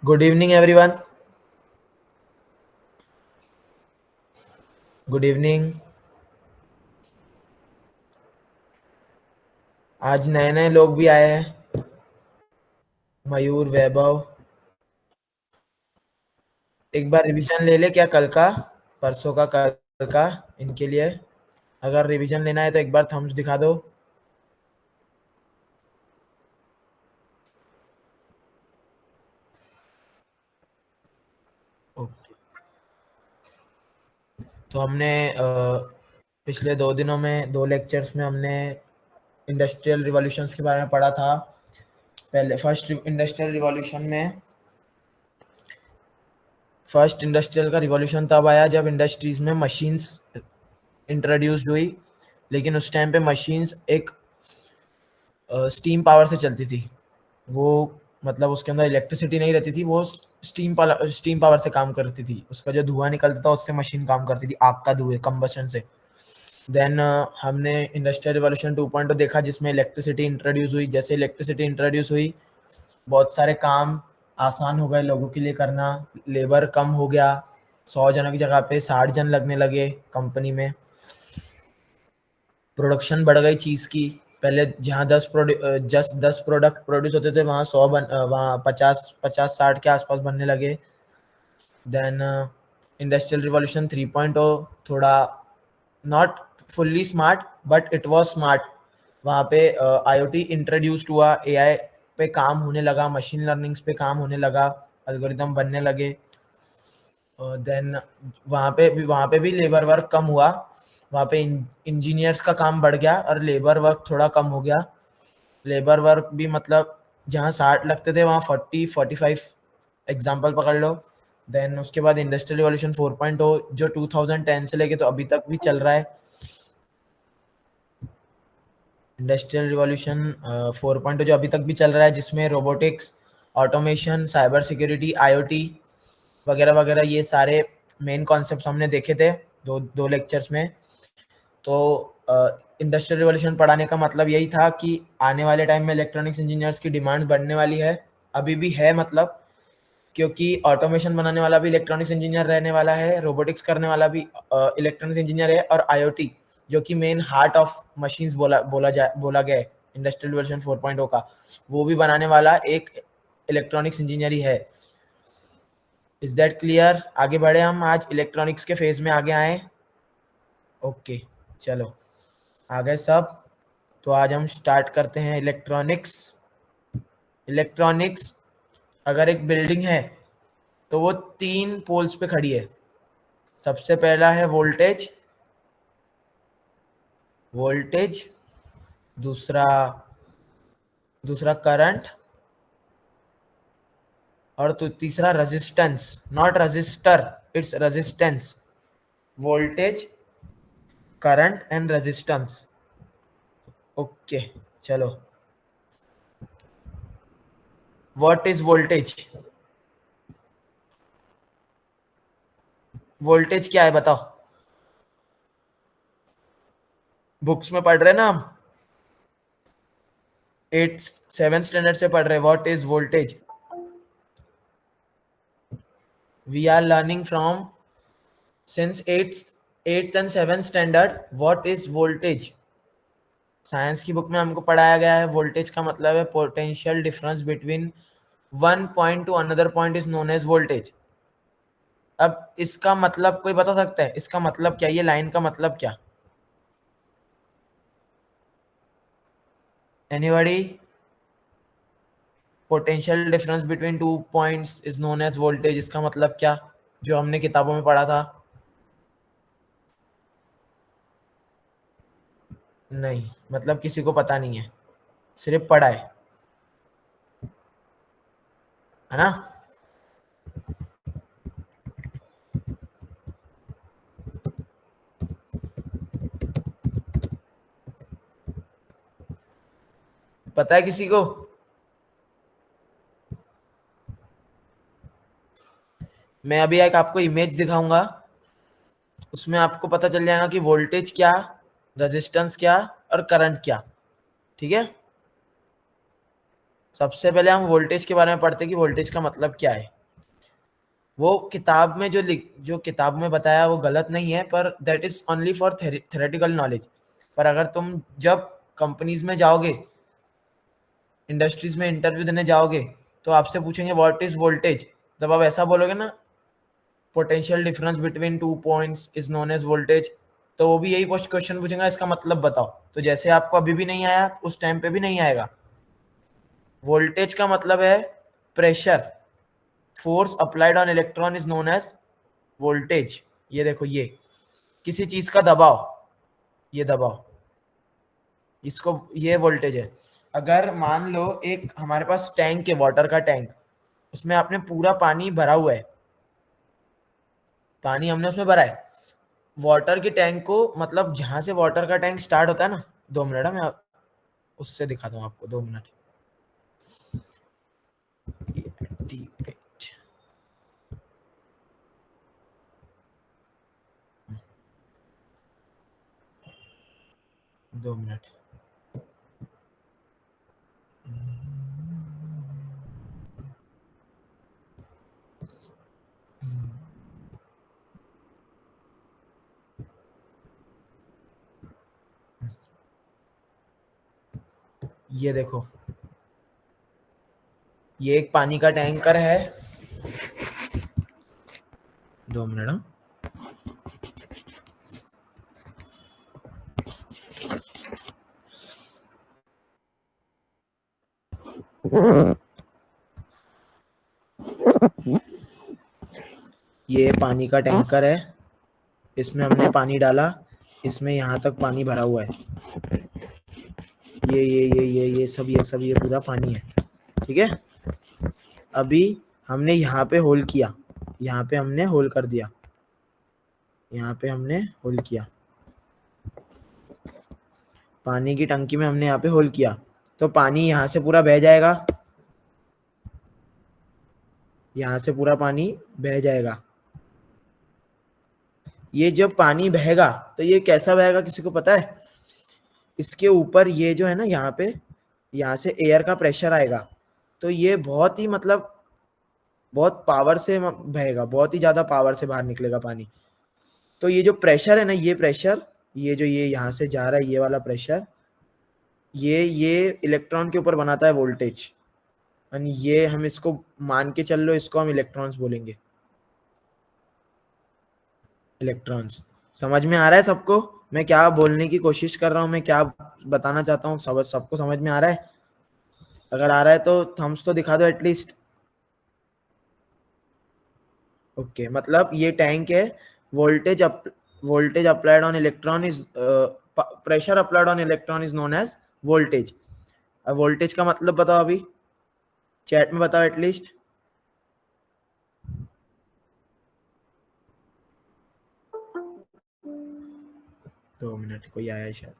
Good evening everyone. Good evening. आज नए नए लोग भी आए हैं। मयूर, वैभव। एक बार रिवीजन ले ले क्या कल का, परसों का, कल का, इनके लिए। अगर रिवीजन लेना है तो एक बार थम्स दिखा दो। ओके। तो हमने पिछले 2 दिनों में 2 लेक्चर्स में हमने इंडस्ट्रियल रिवॉल्यूशंस के बारे में पढ़ा था। पहले फर्स्ट इंडस्ट्रियल का रिवॉल्यूशन तब आया जब इंडस्ट्रीज में मशीन्स इंट्रोड्यूस्ड हुई। लेकिन उस टाइम पे मशीन्स एक स्टीम पावर से चलती थी। वो मतलब उसके अंदर इलेक्ट्रिसिटी नहीं रहती थी, वो स्टीम पावर से काम करती थी। उसका जो धुआं निकलता था उससे मशीन काम करती थी, आग का धुएं, कंबशन से। देन हमने इंडस्ट्रियल रिवॉल्यूशन 2.0 देखा जिसमें इलेक्ट्रिसिटी इंट्रोड्यूस हुई। जैसे इलेक्ट्रिसिटी इंट्रोड्यूस हुई, बहुत सारे काम आसान हो गए लोगों के लिए करना। लेबर कम हो गया, 100 जनों की जगह पे 60 जन लगने लगे कंपनी में। प्रोडक्शन बढ़ गई चीज़ की। पहले जहाँ 10 प्रोडक्ट प्रोड्यूस होते थे, वहाँ 50 60 के आसपास बनने लगे। देन इंडस्ट्रियल रिवॉल्यूशन 3.0 थोड़ा not fully smart but it was smart. वहाँ पे आईओटी इंट्रोड्यूस्ड हुआ, एआई पे काम होने लगा, मशीन लर्निंग्स पे काम होने लगा, एल्गोरिदम बनने लगे। देन वहाँ पे भी लेबर वर्क कम हुआ। वहाँ पे इंजीनियर्स का काम बढ़ गया और लेबर वर्क थोड़ा कम हो गया। लेबर वर्क भी मतलब जहाँ 60 लगते थे वहाँ 40 45 एग्जाम्पल पकड़ लो। देन उसके बाद इंडस्ट्रियल रिवॉल्यूशन 4.0 जो 2010 से लेके तो अभी तक भी चल रहा है। इंडस्ट्रियल रिवॉल्यूशन 4.0 जो अभी तक भी चल रहा है, जिसमें robotics, automation, cyber security, IoT वगैरह वगैरह ये सारे मेन कॉन्सेप्ट्स हमने देखे थे दो दो लेक्चर्स में। तो इंडस्ट्रियल रिवॉल्यूशन पढ़ाने का मतलब यही था कि आने वाले टाइम में इलेक्ट्रॉनिक्स इंजीनियर्स की डिमांड बढ़ने वाली है। अभी भी है मतलब, क्योंकि ऑटोमेशन बनाने वाला भी इलेक्ट्रॉनिक्स इंजीनियर रहने वाला है, रोबोटिक्स करने वाला भी इलेक्ट्रॉनिक्स इंजीनियर है, और आईओटी जो कि मेन हार्ट ऑफ मशीन्स बोला गया है इंडस्ट्रियल रिवॉल्यूशन 4.0 का, वो भी बनाने वाला एक इलेक्ट्रॉनिक्स इंजीनियर ही है। Is that clear? आगे बढ़े हम, आज इलेक्ट्रॉनिक्स के फेज में आगे आए। ओके, चलो आ गए सब। तो आज हम स्टार्ट करते हैं इलेक्ट्रॉनिक्स। इलेक्ट्रॉनिक्स अगर एक बिल्डिंग है तो वो 3 पोल्स पे खड़ी है। सबसे पहला है वोल्टेज। वोल्टेज, दूसरा दूसरा करंट, और तो तीसरा resistance. Not register, it's resistance. Voltage, current and resistance. Okay, चलो। What is voltage? वोल्टेज क्या है बताओ। बुक्स में पढ़ रहे ना हम, 7th स्टैंडर्ड से पढ़ रहे। What is voltage? We are learning from since 8th and 7th standard what is voltage. Science की बुक में हमको पढ़ाया गया है वोल्टेज का मतलब है potential difference between one point to another point is known as voltage. अब इसका मतलब कोई बता सकता है? इसका मतलब क्या, ये लाइन का मतलब क्या? Anybody? Potential difference between 2 points is known as voltage, इसका मतलब क्या, जो हमने किताबों में पढ़ा था? नहीं, मतलब किसी को पता नहीं है, सिर्फ पढ़ा है ना? पता है किसी को? मैं अभी एक आपको इमेज दिखाऊंगा, उसमें आपको पता चल जाएगा कि वोल्टेज क्या, रेजिस्टेंस क्या और करंट क्या। ठीक है? सबसे पहले हम वोल्टेज के बारे में पढ़ते कि वोल्टेज का मतलब क्या है। वो किताब में जो किताब में बताया वो गलत नहीं है, पर that is only for theoretical knowledge. पर अगर तुम जब कंपनीज में जाओगे, इंडस्ट्रीज में इंटरव्यू देने जाओगे, तो आपसे पूछेंगे व्हाट इज वोल्टेज। जब आप ऐसा बोलोगे ना, potential difference between 2 points is known as voltage, तो वो भी यही क्वेश्चन पूछेगा, इसका मतलब बताओ। तो जैसे आपको अभी भी नहीं आया, उस टाइम पे भी नहीं आएगा। वोल्टेज का मतलब है pressure, force applied on electron is known as voltage. ये देखो, ये किसी चीज का दबाव, ये दबाव, इसको ये वोल्टेज है। अगर मान लो एक हमारे पास टैंक है, वाटर का टैंक, उसमें आपने पूरा पानी भरा हुआ है, पानी हमने उसमें भरा है। वाटर के टैंक को, मतलब जहां से वाटर का टैंक स्टार्ट होता है ना, 2 मिनट है, मैं उससे दिखाता हूँ आपको, 2 मिनट। दो मिनट। ये देखो, ये एक पानी का टैंकर है। 2 मिनट। हाँ? ये पानी का टैंकर है, इसमें हमने पानी डाला, इसमें यहाँ तक पानी भरा हुआ है। ये पूरा पानी है, ठीक है। अभी हमने यहाँ पे होल किया, यहाँ पे हमने होल कर दिया, यहाँ पे हमने होल किया, पानी की टंकी में हमने यहाँ पे होल किया, तो पानी यहाँ से पूरा बह जाएगा, यहाँ से पूरा पानी बह जाएगा। ये जब पानी बहेगा तो ये कैसा बहेगा, किसी को पता है? इसके ऊपर ये जो है ना, यहाँ पे, यहाँ से एयर का प्रेशर आएगा, तो ये बहुत ही, मतलब बहुत पावर से बहेगा, बहुत ही ज्यादा पावर से बाहर निकलेगा पानी। तो ये जो प्रेशर है ना, ये प्रेशर, ये जो ये यहाँ से जा रहा है, ये वाला प्रेशर, ये इलेक्ट्रॉन के ऊपर बनाता है वोल्टेज। यानी ये हम इसको मान के चल लो, इसको हम इलेक्ट्रॉन्स बोलेंगे, इलेक्ट्रॉन्स। समझ में आ रहा है सबको मैं क्या बोलने की कोशिश कर रहा हूँ, मैं क्या बताना चाहता हूँ? सबको समझ में आ रहा है? अगर आ रहा है तो थम्स तो दिखा दो एटलीस्ट। ओके, मतलब ये टैंक है, voltage voltage applied on electron is, pressure applied on electron is known as voltage. अब वोल्टेज का मतलब बताओ, अभी चैट में बताओ एटलीस्ट। दो मिनट, कोई आया है शायद।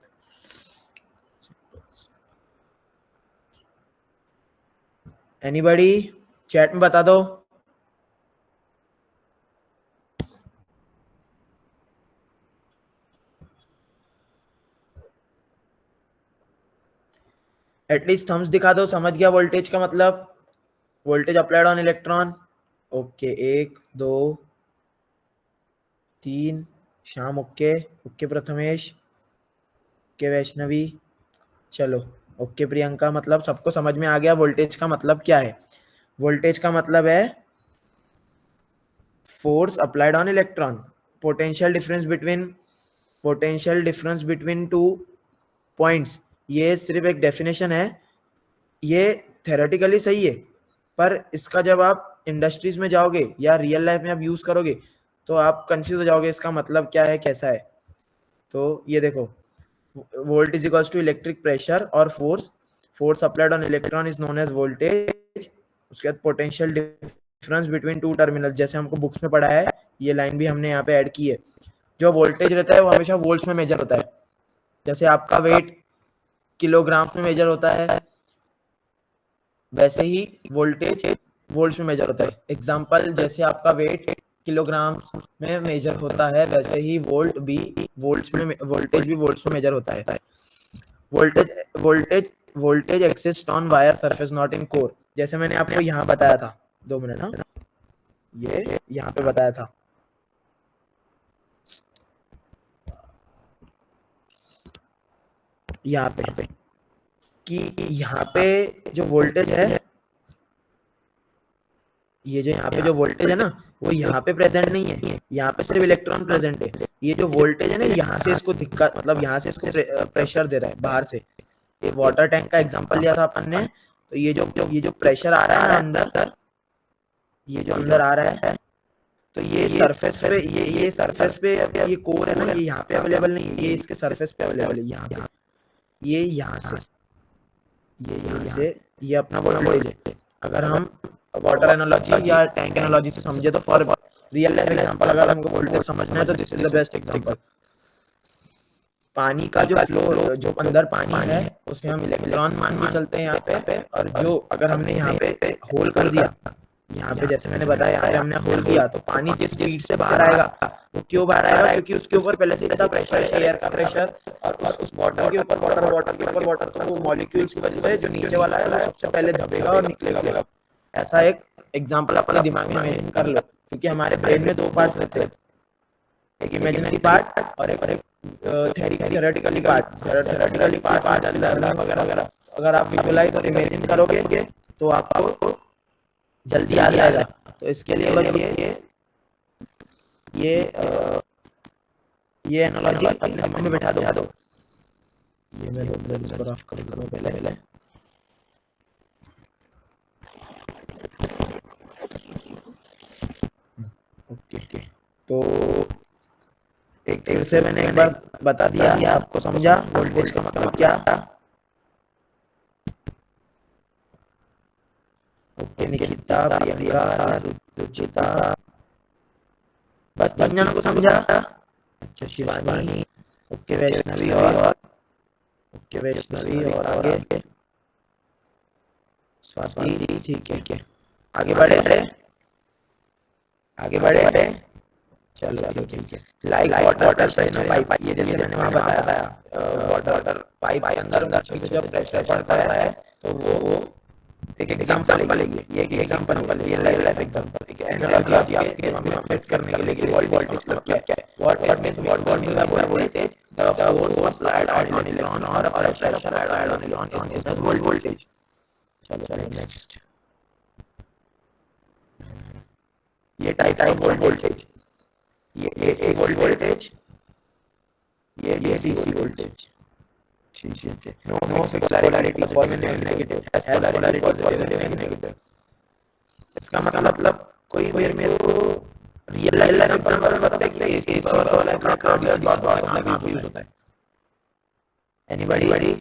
एनीबडी चैट में बता दो। एटलीस्ट थम्स दिखा दो, समझ गया वोल्टेज का मतलब, voltage applied on electron. Okay, 1 2 3, Shyam okay, okay Prathamesh, okay Vaishnavi, चलो ओके प्रियंका। मतलब सबको समझ में आ गया वोल्टेज का मतलब क्या है। वोल्टेज का मतलब है force applied on electron, potential difference between two points. ये सिर्फ एक डेफिनेशन है, ये थेरेटिकली सही है, पर इसका जब आप इंडस्ट्रीज में जाओगे या रियल लाइफ में आप यूज करोगे तो आप कंफ्यूज हो जाओगे, इसका मतलब क्या है, कैसा है। तो ये देखो, volt is equals to electric pressure और force applied on electron is known as voltage. उसके बाद potential difference between two terminal, जैसे हमको बुक्स में पढ़ा है, ये लाइन भी हमने यहाँ पे ऐड की है। जो वोल्टेज रहता है वो हमेशा वोल्ट्स में मेजर होता है, जैसे आपका वेट किलोग्राम में मेजर होता है, वैसे ही वोल्टेज वोल्ट्स में मेजर होता है। एग्जांपल, जैसे आपका वेट किलोग्राम में मेजर होता है, वैसे ही वोल्टेज भी वोल्ट्स में मेजर होता है। Voltage voltage exist on wire surface not in core, जैसे मैंने आपको यहाँ बताया था, 2 मिनट, हाँ, ये यहाँ पे बताया था, यहाँ पे कि यहाँ पे जो वोल्टेज है, ये जो यहाँ पे जो वोल्टेज है ना, वो यहाँ पे प्रेजेंट नहीं है, यहाँ पे सिर्फ इलेक्ट्रॉन प्रेजेंट है। ये जो वोल्टेज है ना, यहाँ से इसको दिक्कत, मतलब यहाँ से इसको प्रेशर दे रहा है बाहर से। ये वाटर टैंक का एग्जांपल लिया था अपन ने, तो ये जो प्रेशर आ रहा है ना अंदर, ये जो अंदर आ रहा है, तो ये सरफेस पे, ये सरफेस पे, ये कोर है ना, ये यहाँ पे अवेलेबल नहीं है, ये इसके सरफेस पे अवेलेबल है, यहाँ पे, ये यहाँ से ये अपना वोल्टेज है। अगर हम वाटर एनालॉजी या टैंक एनालॉजी से समझे, तो फॉर रियल लाइफ एग्जांपल अगर हमको वोल्टेज समझना है, तो this is the best example. पानी का जो फ्लो, जो अंदर पानी है, उसे हम इलेक्ट्रॉन मान के चलते हैं यहाँ पे, और जो अगर हमने यहाँ पे होल कर दिया, यहाँ पे जैसे मैंने बताया, यहाँ पे हमने होल किया, तो पानी जिस स्पीड से बाहर आएगा, वो क्यों बाहर आएगा, क्योंकि उसके ऊपर पहले से इतना प्रेशर, एयर का प्रेशर, और उस वाटर के ऊपर वाटर, तो वो मॉलिक्यूल्स की वजह से जो नीचे वाला है, वो सबसे पहले दबेगा और निकलेगा। ऐसा एक एग्जांपल अपने दिमाग में इमेजिन कर लो, क्योंकि हमारे ब्रेन में 2 पार्ट्स रहते हैं, एक इमेजिनरी पार्ट और एक थ्योरेटिकली पार्ट वगैरह वगैरह। अगर आप विजुअलाइज और इमेजिन करोगे, तो आपको जल्दी याद आएगा। तो इसके लिए बस ये एनालॉजी अपने दिमाग में बैठा दो। ये मैं उधर ऑफ कर दूँ पहले। ओके, तो एक फिर से मैंने एक बार बता दिया, आपको समझा वोल्टेज का मतलब क्या। ओके, निकिता, प्रियंका, रुचिता, बस 3 जनों को समझा। अच्छा, शिवानी, ओके, वैष्णवी और आगे स्वाति, ठीक है, आगे बढ़े। चलो ठीक है। लाइक वाटर प्रेशर पाइप, ये जैसे मैंने वहाँ बताया, वाटर पाइप के अंदर से जब प्रेशर पड़ता है, तो वो एक एग्जांपल है, ये एक एग्जांपल है, रियल लाइफ एग्जांपल, एक एनालॉजी आपके दिमाग में फिट करने के लिए कि वोल्टेज मतलब क्या है। What means voltage, the force applied on electron और pressure applied on electron is voltage. चलो नेक्स्ट, ये टाइप ऑफ वोल्टेज, ये AC वोल्टेज, ये DC वोल्टेज, ठीक है। No fix polarity, positive and negative, has polarity positive and negative. इसका मतलब कोई मेरे को रियल लाइफ एग्जांपल बताता है कि AC पावर वाला का DC पावर वाला कहाँ पे यूज होता है। एनीबॉडी,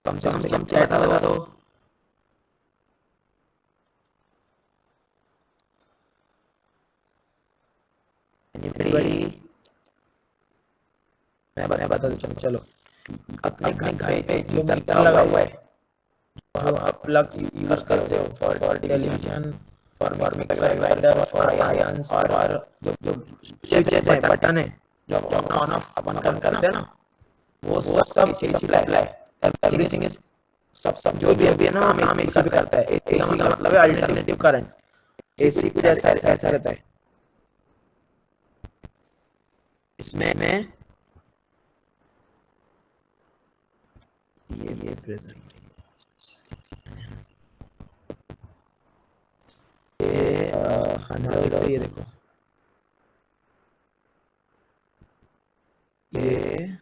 कम से कम क्या बता दो। एनीबॉडी, मैं बता दूं, चलो। अपने घर पे जो मीटर लगा हुआ है, जो आप प्लग यूज करते हो for television, for mixer grinder, for irons, और जो जैसे बटन है जो ऑन ऑफ अपन करते हैं ना, वो सब AC सप्लाई, एवरीथिंग इज, सब जो भी है ना, हम AC पे करता है। AC का मतलब है अल्टरनेटिव करंट। AC कुछ ऐसा रहता है, इसमें ये प्रेजेंट, ये 100, ये देखो, ये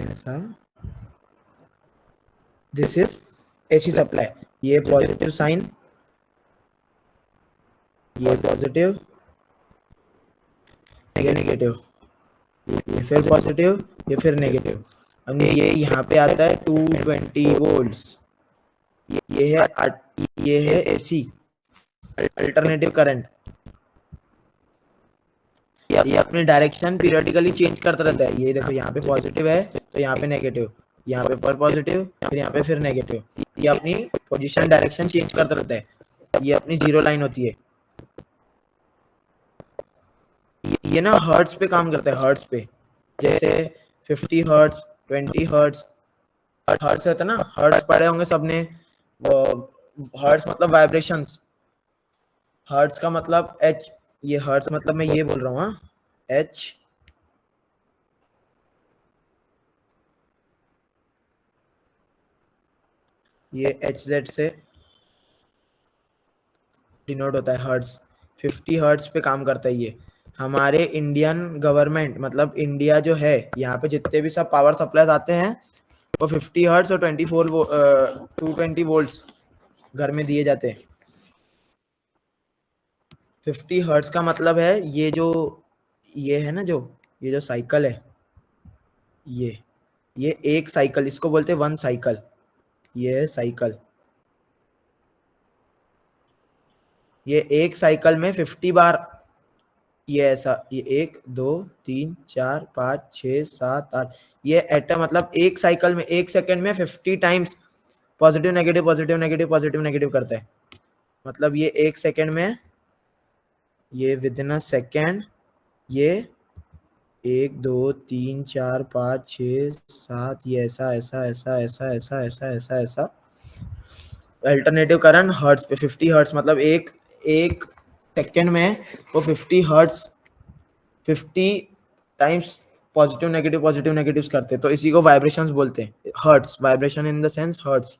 ऐसा, दिस इज एसी सप्लाई, ये पॉजिटिव साइन, ये पॉजिटिव, ये नेगेटिव, ये फिर पॉजिटिव, ये फिर नेगेटिव, और ये यहाँ पे आता है 220 वोल्ट्स। ये है एसी, अल्टरनेटिव करंट। ये अपनी डायरेक्शन पीरियडिकली चेंज करता रहता है। ये देखो यहाँ पे पॉजिटिव है तो यहाँ पे नेगेटिव, यहाँ पे पर पॉजिटिव, फिर यहाँ पे फिर नेगेटिव। ये अपनी पोजीशन डायरेक्शन चेंज करता रहता है। ये अपनी जीरो लाइन होती है। ये ना हर्ट्स पे काम करता है, हर्ट्स पे। जैसे 50 हर्ट्स, 20 हर्ट्स, हर्ट्स रहता है ना, हर्ट्स पढ़े होंगे सबने। हर्ट्स मतलब वाइब्रेशंस, हर्ट्स का मतलब एच, ये हर्ट्स मतलब मैं ये बोल रहा हूँ, हाँ, एच। ये एच जेड से डिनोट होता है हर्ट्स। 50 हर्ट्स पे काम करता है ये। हमारे इंडियन गवर्नमेंट मतलब इंडिया जो है, यहाँ पे जितने भी सब पावर सप्लाईज आते हैं वो 50 हर्ट्स और 220 वोल्ट्स घर में दिए जाते हैं। 50 हर्ट्स का मतलब है ये है ना, जो ये जो साइकिल है, ये एक साइकिल, इसको बोलते हैं वन साइकिल। ये है साइकिल। ये एक साइकिल में 50 बार, ये ऐसा, ये 1 2 3 4 5 6 7 8, ये एटम मतलब एक साइकिल में 1 सेकंड में 50 times positive negative positive negative positive negative करता है। मतलब ये 1 सेकंड में, ये विद इन अ सेकेंड, ये 1 2 3 4 5 6 7, ये ऐसा ऐसा ऐसा ऐसा ऐसा ऐसा ऐसा ऐसा अल्टरनेटिव करंट हर्ट्स पे। 50 हर्ट्स मतलब एक एक सेकेंड में वो 50 हर्ट्स 50 टाइम्स पॉजिटिव नेगेटिव्स करते हैं। तो इसी को वाइब्रेशंस बोलते हैं, hertz, vibration in the sense hertz.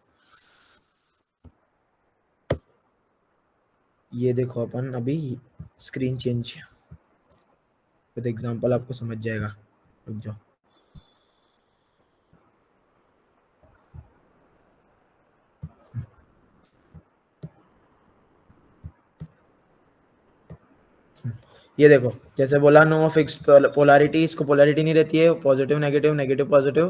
ये देखो अपन अभी स्क्रीन चेंज विद एग्जांपल आपको समझ जाएगा, रुक जाओ। ये देखो, जैसे बोला नो फिक्स पोलैरिटी, इसको पोलैरिटी नहीं रहती है, positive negative negative positive,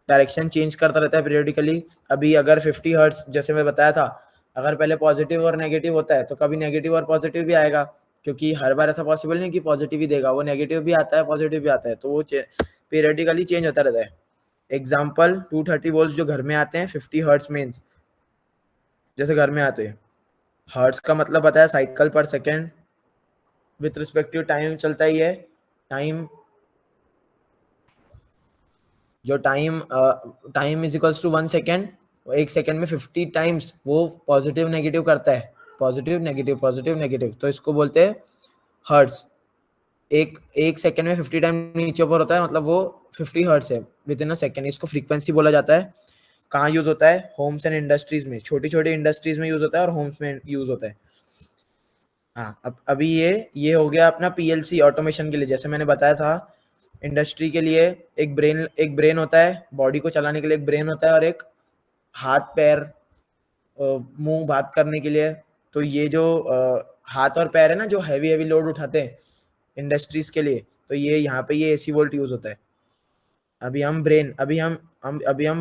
direction change करता रहता है पीरियडिकली। अभी अगर 50 हर्ट्ज जैसे मैं बताया था, अगर पहले पॉजिटिव और नेगेटिव होता है तो कभी नेगेटिव और पॉजिटिव भी आएगा, क्योंकि हर बार ऐसा पॉसिबल नहीं कि पॉजिटिव ही देगा, वो नेगेटिव भी आता है पॉजिटिव भी आता है, तो वो पीरियडिकली चेंज होता रहता है। एग्जाम्पल 230 वोल्ट जो घर में आते हैं 50 हर्ट्ज मीन्स, जैसे घर में आते हैं, हर्ट्ज का मतलब बताया साइकिल पर सेकेंड, विथ रिस्पेक्टिव टाइम चलता ही है। टाइम, जो time is equals to 1 second, 1 second में 50 टाइम्स वो पॉजिटिव नेगेटिव करता है, पॉजिटिव नेगेटिव, तो इसको बोलते हैं हर्ट्स। एक सेकेंड में 50 टाइम नीचे ऊपर होता है, मतलब वो 50 हर्ट्स है विद इन अ सेकेंड। इसको फ्रीक्वेंसी बोला जाता है। कहाँ यूज होता है? होम्स एंड इंडस्ट्रीज में, छोटी छोटी इंडस्ट्रीज में यूज होता है और होम्स में यूज होता है। हाँ, अब अभी ये हो गया अपना पीएलसी ऑटोमेशन के लिए। जैसे मैंने बताया था, इंडस्ट्री के लिए एक ब्रेन होता है, बॉडी को चलाने के लिए एक ब्रेन होता है, और एक हाथ पैर मुंह बात करने के लिए। तो ये जो हाथ और पैर है ना, जो हैवी हैवी लोड उठाते हैं इंडस्ट्रीज के लिए, तो ये यहाँ पे ये एसी वोल्ट यूज होता है। अभी हम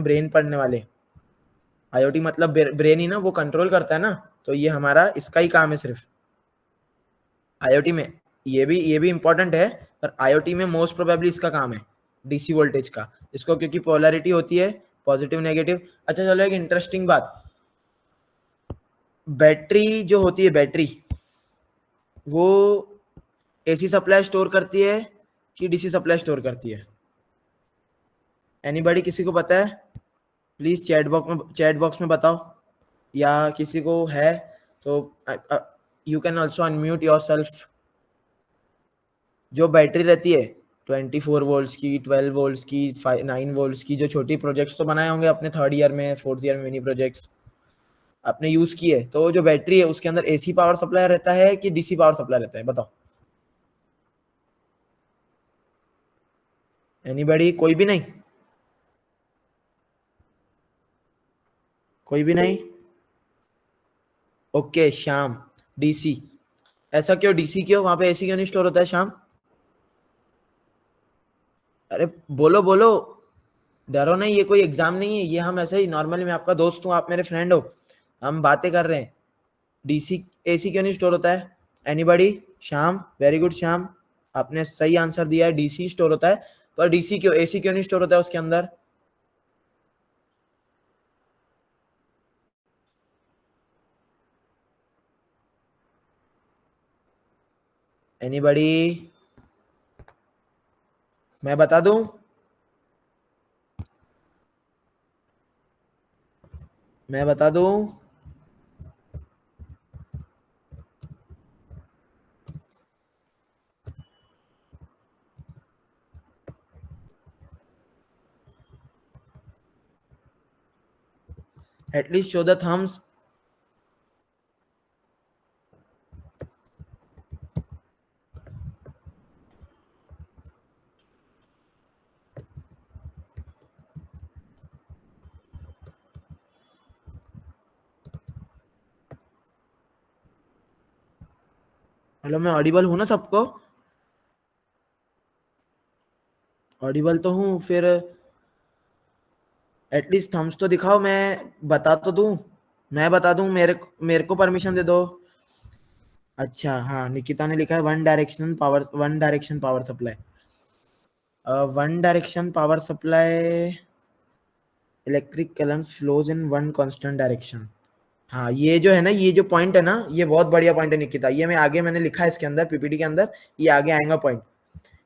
ब्रेन पढ़ने वाले। आईओटी मतलब ब्रेन ही ना, वो कंट्रोल करता है ना, तो ये हमारा इसका ही काम है सिर्फ आईओटी में। ये भी इंपॉर्टेंट है, पर आईओटी में मोस्ट प्रोबेबली इसका काम है डीसी वोल्टेज का, इसको, क्योंकि पोलैरिटी होती है पॉजिटिव नेगेटिव। अच्छा चलो, एक इंटरेस्टिंग बात, बैटरी जो होती है, बैटरी वो एसी सप्लाई स्टोर करती है कि डीसी सप्लाई स्टोर करती है? एनीबॉडी, किसी को पता है? प्लीज चैट बॉक्स में बताओ, या किसी को है तो you can also unmute your self. जो बैटरी रहती है 24 वोल्ट्स की, 12 वोल्ट्स की, 9 वोल्ट्स की, जो छोटी प्रोजेक्ट्स तो बनाए होंगे अपने थर्ड ईयर में, फोर्थ ईयर में, मिनी प्रोजेक्ट्स आपने यूज किए, तो जो बैटरी है उसके अंदर एसी पावर सप्लाई रहता है कि डीसी पावर सप्लाई रहता है? बताओ, एनीबॉडी, कोई भी नहीं? कोई भी नहीं? Okay Shyam, DC. ऐसा क्यों डीसी क्यों? वहां पे एसी क्यों नहीं स्टोर होता है श्याम? अरे बोलो बोलो, डरो नहीं, ये कोई एग्जाम नहीं है, ये हम ऐसे ही नॉर्मली, मैं आपका दोस्त हूँ, आप मेरे फ्रेंड हो, हम बातें कर रहे हैं। डीसी एसी क्यों नहीं स्टोर होता है? Anybody? Shyam, very good Shyam, आपने सही आंसर दिया है, डीसी स्टोर होता है। पर डीसी क्यों, एसी क्यों नहीं स्टोर होता है उसके अंदर? एनीबॉडी? मैं बता दूं? मैं बता दूं? At least show the thumbs. Hello, मैं ऑडिबल हूं ना सबको? ऑडिबल तो हूँ फिर, एटलीस्ट थम्स तो दिखाओ, मैं बता तो दूं। मैं बता दूं, मेरे को परमिशन दे दो। अच्छा हाँ, निकिता ने लिखा है one direction power supply. One direction power supply, electric current flows in one constant direction. हाँ, ये जो है ना, ये जो पॉइंट है ना, ये बहुत बढ़िया पॉइंट है निकिता, ये मैं आगे मैंने लिखा है इसके अंदर, पीपीटी के अंदर, ये आगे आएगा point.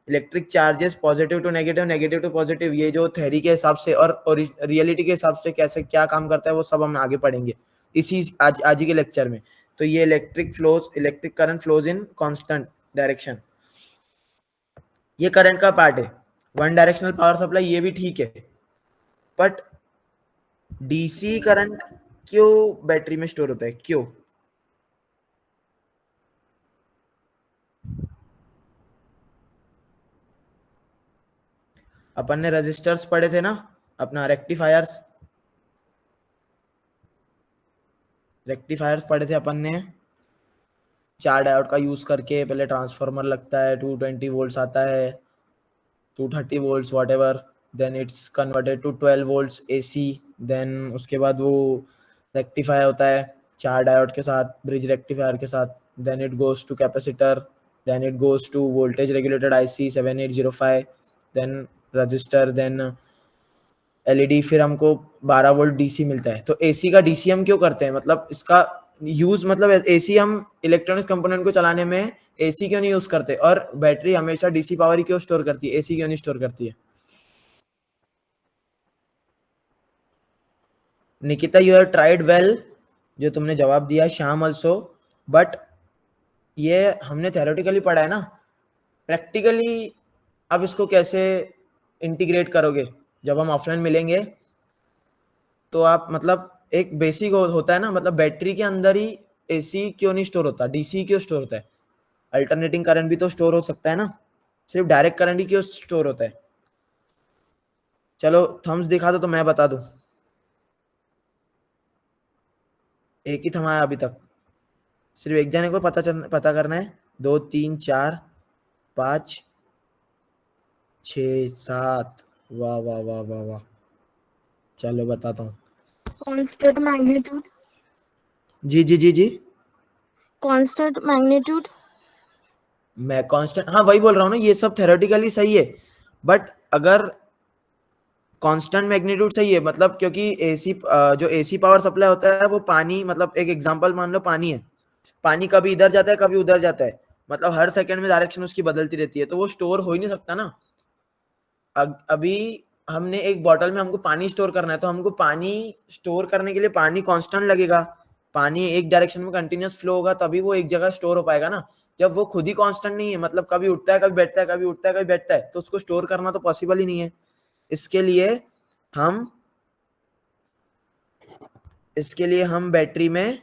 Electric charges positive to negative, negative to positive, ये जो थ्योरी के हिसाब से और रियलिटी के हिसाब से कैसे क्या काम करता है, वो सब हम आगे पढ़ेंगे इसी आज ही के लेक्चर में। तो ये electric current flows in constant direction, ये करंट का पार्ट है। वन डायरेक्शनल पावर सप्लाई ये भी ठीक है, बट डीसी करंट क्यों बैटरी में स्टोर होता है, क्यों? अपन ने रजिस्टर्स पढ़े थे ना, अपना रेक्टिफायर्स, पढ़े थे अपन ने। चार डायोड का यूज करके पहले ट्रांसफार्मर लगता है, 220 वोल्ट्स आता है, 230 volts whatever, then it's converted to 12 volts AC. देन उसके बाद वो रेक्टिफाई होता है चार डायोड के साथ, ब्रिज रेक्टिफायर के साथ। Then it goes to capacitor, then it goes to voltage regulated IC 7805, then resistor, then LED, फिर हमको 12 वोल्ट डीसी मिलता है। तो एसी का डीसी हम क्यों करते हैं, मतलब इसका यूज, मतलब एसी हम इलेक्ट्रॉनिक कंपोनेंट को चलाने में एसी क्यों नहीं यूज करते, और बैटरी हमेशा डीसी पावर ही क्यों स्टोर करती है, एसी क्यों नहीं स्टोर करती है? Nikita, you have tried well, जो तुमने जवाब दिया, श्याम ऑल्सो, बट ये हमने थेरोटिकली पढ़ा है ना, प्रैक्टिकली अब इसको कैसे इंटीग्रेट करोगे? जब हम ऑफलाइन मिलेंगे तो आप, मतलब एक बेसिक होता है ना, मतलब बैटरी के अंदर ही एसी क्यों नहीं स्टोर होता, डीसी क्यों स्टोर होता है? अल्टरनेटिंग करंट भी तो स्टोर हो सकता है ना, सिर्फ डायरेक्ट करंट ही क्यों स्टोर होता है? चलो थम्स दिखा दो तो मैं बता दूं। एक ही थमा है अभी तक, सिर्फ एक जने को पता करना है। दो, तीन, चार, पाँच, छ, सात, वाह वाह वाह वाह वाह, चलो बताता हूँ। Constant magnitude. जी जी जी जी। Constant magnitude. मैं कांस्टेंट, हाँ वही बोल रहा हूँ ना, ये सब थेरेटिकली सही है, बट अगर कांस्टेंट मैग्नीट्यूड सही है, मतलब क्योंकि एसी, जो एसी पावर सप्लाई होता है वो पानी, मतलब एक एग्जांपल मान लो पानी है, पानी कभी इधर जाता है कभी उधर जाता है, मतलब हर सेकंड में डायरेक्शन उसकी बदलती रहती है, तो वो स्टोर हो ही नहीं सकता ना। अभी हमने एक बॉटल में, हमको पानी स्टोर करना है, तो हमको पानी स्टोर करने के लिए पानी कांस्टेंट लगेगा, पानी एक डायरेक्शन में कंटिन्यूस फ्लो होगा, तभी वो एक जगह स्टोर हो पाएगा ना। जब वो खुद ही कांस्टेंट नहीं है, मतलब कभी उठता है कभी बैठता है, कभी उठता है कभी बैठता है, तो उसको स्टोर करना तो पॉसिबल ही नहीं है। इसके लिए हम बैटरी में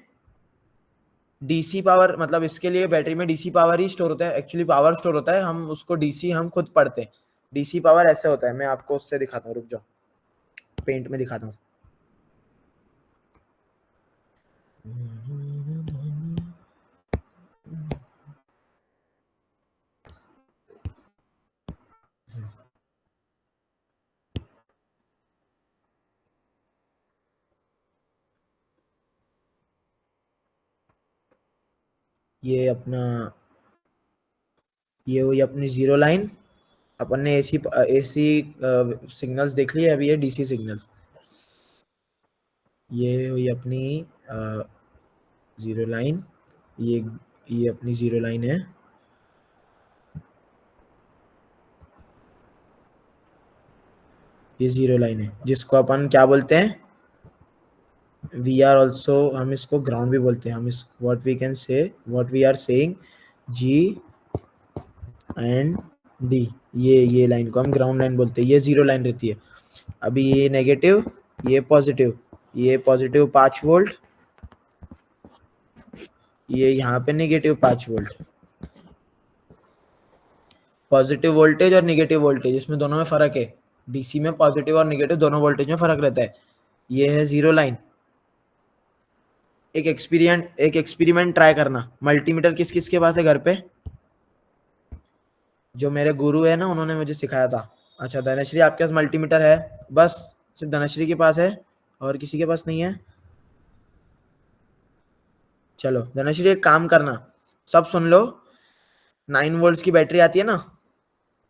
डीसी पावर, मतलब इसके लिए बैटरी में डीसी पावर ही स्टोर होता है, एक्चुअली पावर स्टोर होता है, हम उसको डीसी हम खुद पढ़ते हैं। डीसी पावर ऐसे होता है, मैं आपको उससे दिखाता हूँ, रुक जाओ, पेंट में दिखाता हूँ। ये अपना, ये हुई अपनी जीरो लाइन। अपन ने एसी एसी सिग्नल्स देख लिए, अभी ये डीसी सिग्नल्स। ये हुई अपनी जीरो लाइन, ये अपनी जीरो लाइन है। ये जीरो लाइन है जिसको अपन क्या बोलते हैं, वी आर ऑल्सो, हम इसको ग्राउंड भी बोलते हैं। हम इस what we can say, what we are saying, G and D, ये लाइन को हम ग्राउंड लाइन बोलते हैं। ये जीरो लाइन रहती है। अभी ये नेगेटिव, ये पॉजिटिव, ये पॉजिटिव 5 वोल्ट, ये यहाँ पे नेगेटिव 5 वोल्ट। पॉजिटिव वोल्टेज और नेगेटिव वोल्टेज, इसमें दोनों में फर्क है। डीसी में पॉजिटिव और नेगेटिव दोनों वोल्टेज में फर्क रहता है। ये है जीरो लाइन। एक एक्सपेरिमेंट ट्राई करना। मल्टीमीटर किस किस के पास है घर पे? जो मेरे गुरु है ना, उन्होंने मुझे सिखाया था। अच्छा धनश्री, आपके पास मल्टीमीटर है? बस सिर्फ धनश्री के पास है और किसी के पास नहीं है? चलो धनश्री एक काम करना, सब सुन लो। 9 वोल्ट्स की बैटरी आती है ना,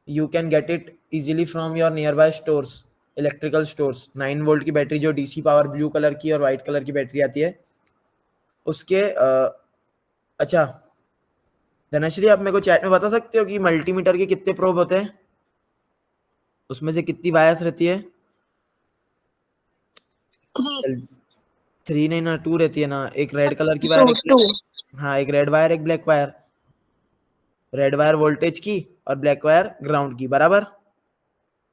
you can get it easily from your near by stores, electrical stores. 9 volt की बैटरी जो डीसी पावर, ब्लू कलर की और व्हाइट कलर की बैटरी आती है उसके अच्छा धनश्री, आप मेरे को चैट में बता सकते हो कि मल्टीमीटर के कितने प्रोब होते हैं, उसमें से कितनी वायर्स रहती है? 3, 3 नहीं ना, 2 रहती है ना। एक रेड कलर की 2, वायर, 2. हाँ एक रेड वायर एक black wire. Red wire voltage की और ब्लैक वायर ग्राउंड की। बराबर?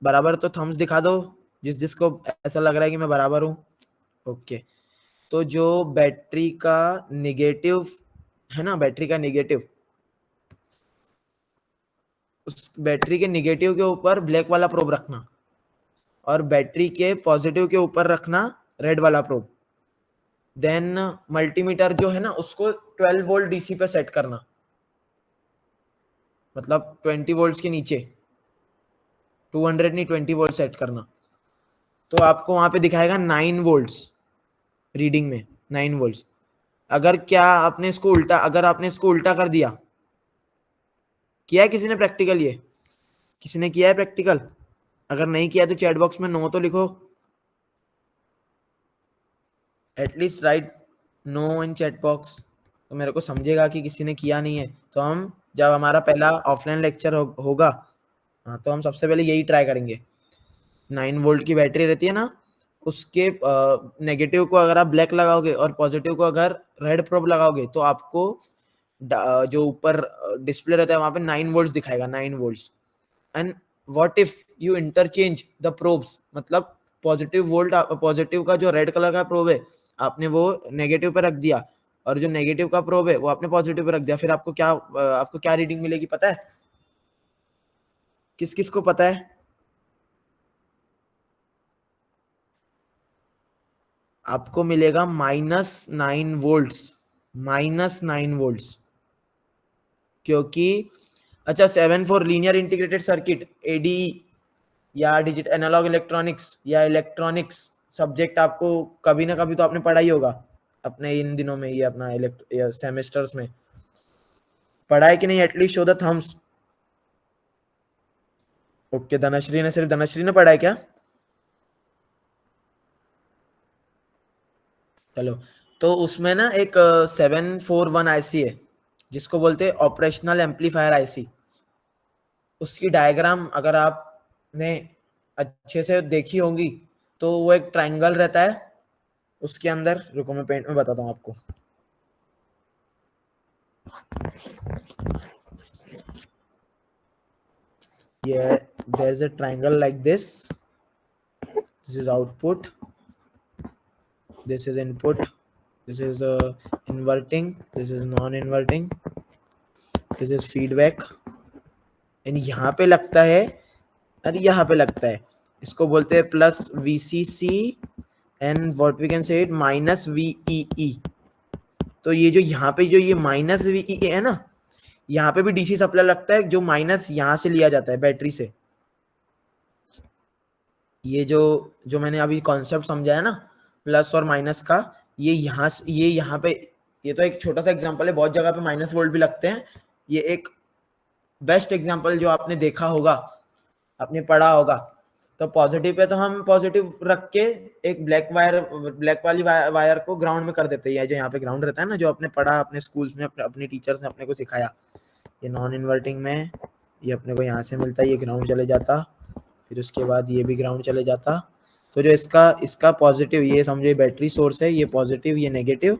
बराबर तो थम्स दिखा दो जिसको ऐसा लग रहा है कि मैं बराबर हूँ। ओके, तो जो बैटरी का निगेटिव है ना, बैटरी का निगेटिव, उस बैटरी के निगेटिव के ऊपर ब्लैक वाला प्रोब रखना और बैटरी के पॉजिटिव के ऊपर रखना रेड वाला प्रोब। देन मल्टीमीटर जो है ना, उसको 12 वोल्ट डीसी पे सेट करना, मतलब 20 वोल्ट्स के नीचे, 200 नहीं 20 वोल्ट सेट करना। तो आपको वहां पे दिखाएगा 9 वोल्ट्स रीडिंग में, 9 वोल्ट्स। अगर क्या आपने इसको उल्टा, अगर आपने इसको उल्टा कर दिया, किया है किसी ने प्रैक्टिकल? ये किसी ने किया है प्रैक्टिकल? अगर नहीं किया तो चैट बॉक्स में नो तो लिखो, एटलीस्ट राइट नो इन चैट बॉक्स, तो मेरे को समझेगा कि किसी ने किया नहीं है। तो हम जब हमारा पहला ऑफलाइन लेक्चर होगा, हाँ, तो हम सबसे पहले यही ट्राई करेंगे। 9 वोल्ट की बैटरी रहती है ना, उसके नेगेटिव को अगर आप ब्लैक लगाओगे और पॉजिटिव को अगर रेड प्रोब लगाओगे, तो आपको जो ऊपर डिस्प्ले रहता है वहां पे 9 वोल्ट्स दिखाएगा, 9 volts. And what if you interchange the probes, मतलब पॉजिटिव का जो रेड कलर का प्रोब है आपने वो नेगेटिव पे रख दिया, और जो नेगेटिव का प्रोब है वो आपने पॉजिटिव पे रख दिया, फिर आपको क्या रीडिंग मिलेगी पता है? किस किस को पता है? आपको मिलेगा -9 वोल्ट्स, -9 वोल्ट्स। क्योंकि अच्छा 7 4 लीनियर इंटीग्रेटेड सर्किट, एडीई, या डिजिट एनालॉग इलेक्ट्रॉनिक्स या इलेक्ट्रॉनिक्स सब्जेक्ट आपको कभी ना कभी तो आपने पढ़ा ही होगा अपने इन दिनों में, ये अपना सेमेस्टर्स में पढ़ा है कि नहीं? At least show the thumbs. Okay, Dhanashree ने, सिर्फ धनश्री ने पढ़ा है क्या? चलो, तो उसमें ना एक 741 आईसी है जिसको बोलते हैं ऑपरेशनल एम्पलीफायर आईसी। उसकी डायग्राम अगर आपने अच्छे से देखी होंगी तो वो एक ट्रायंगल रहता है उसके अंदर। रुको मैं पेंट में बताता हूँ आपको। Yeah, there's a triangle like this. This is output, this is input, this is inverting, this is non-inverting, this is feedback, and यहाँ पे लगता है और यहाँ पे लगता है। इसको बोलते हैं plus VCC and what we can say it minus VEE। तो ये जो यहाँ पे जो ये माइनस वी है ना, यहाँ पे भी डीसी सप्लाई लगता है, जो माइनस यहाँ से लिया जाता है बैटरी से। ये जो मैंने अभी कॉन्सेप्ट समझाया ना प्लस और माइनस का, ये यहाँ पे, ये तो एक छोटा सा एग्जांपल है, बहुत जगह पे माइनस वोल्ट भी लगते हैं। ये एक बेस्ट एग्जांपल जो आपने देखा होगा, आपने पढ़ा होगा। तो पॉजिटिव पे तो हम पॉजिटिव रख के एक ब्लैक वाली वायर को ग्राउंड में कर देते हैं, जो यहाँ पे ग्राउंड रहता है ना, जो आपने पढ़ा अपने स्कूल्स में, अपने टीचर्स ने अपने को सिखाया। ये नॉन इन्वर्टिंग में ये अपने को यहाँ से मिलता है, ये ग्राउंड चले जाता, फिर उसके बाद ये भी ग्राउंड चले जाता। तो जो इसका पॉजिटिव, ये समझो बैटरी सोर्स है, ये पॉजिटिव ये नेगेटिव,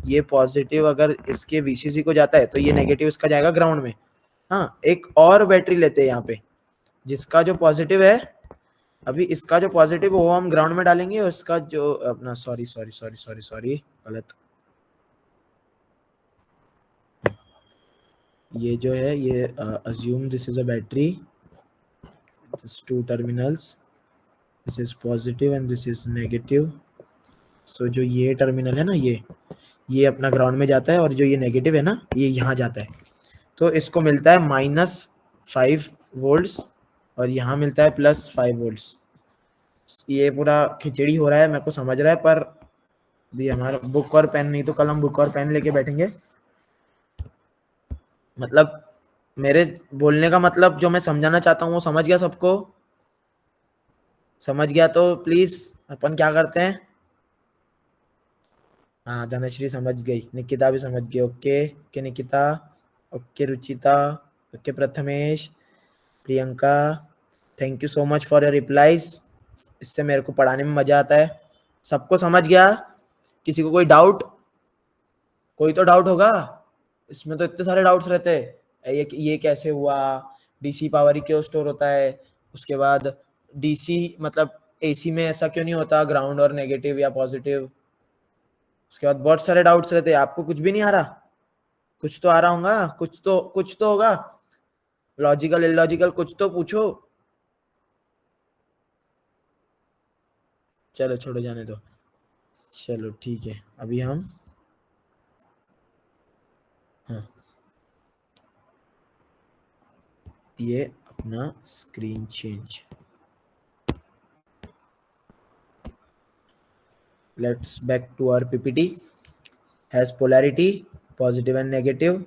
ये पॉजिटिव अगर इसके वीसीसी को जाता है तो ये नेगेटिव इसका जाएगा ग्राउंड में। हाँ, एक और बैटरी लेते हैं यहाँ पे, जिसका जो पॉजिटिव है, अभी इसका जो पॉजिटिव वो हम ग्राउंड में डालेंगे, और इसका जो अपना सॉरी गलत, ये जो है ये assume this is a battery, this two terminals, this is positive and this is negative। so जो ये टर्मिनल है ना, ये अपना ग्राउंड में जाता है, और जो ये नेगेटिव है ना, ये यहाँ जाता है। तो इसको मिलता है -5 वोल्ट्स, और यहाँ मिलता है +5 वोल्ट्स। ये पूरा खिचड़ी हो रहा है, मेरे को समझ रहा है, पर भी हमारा बुक और पेन नहीं, तो कल हम बुक और पेन लेके बैठेंगे। मतलब मेरे बोलने का मतलब जो मैं समझाना चाहता हूँ वो समझ गया सबको? समझ गया तो प्लीज अपन क्या करते हैं? हाँ, धनश्री समझ गई, निकिता भी समझ गई। Okay Nikita, okay Ruchita, okay Prathamesh, Priyanka, thank you so much for your replies. इससे मेरे को पढ़ाने में मजा आता है। सबको समझ गया? किसी को कोई डाउट? कोई तो डाउट होगा इसमें, तो इतने सारे डाउट्स रहते हैं। ये कैसे हुआ, डीसी पावर ही क्यों स्टोर होता है, उसके बाद डीसी मतलब एसी में ऐसा क्यों नहीं होता, ग्राउंड और नेगेटिव या पॉजिटिव। उसके बाद बहुत सारे डाउट्स रहते हैं। आपको कुछ भी नहीं आ रहा? कुछ तो आ रहा होगा, कुछ तो होगा, लॉजिकल इलॉजिकल कुछ तो पूछो। चलो छोड़ो, जाने दो। चलो ठीक है, अभी हम हाँ, ये अपना screen change, let's back to our PPT. Has polarity positive and negative.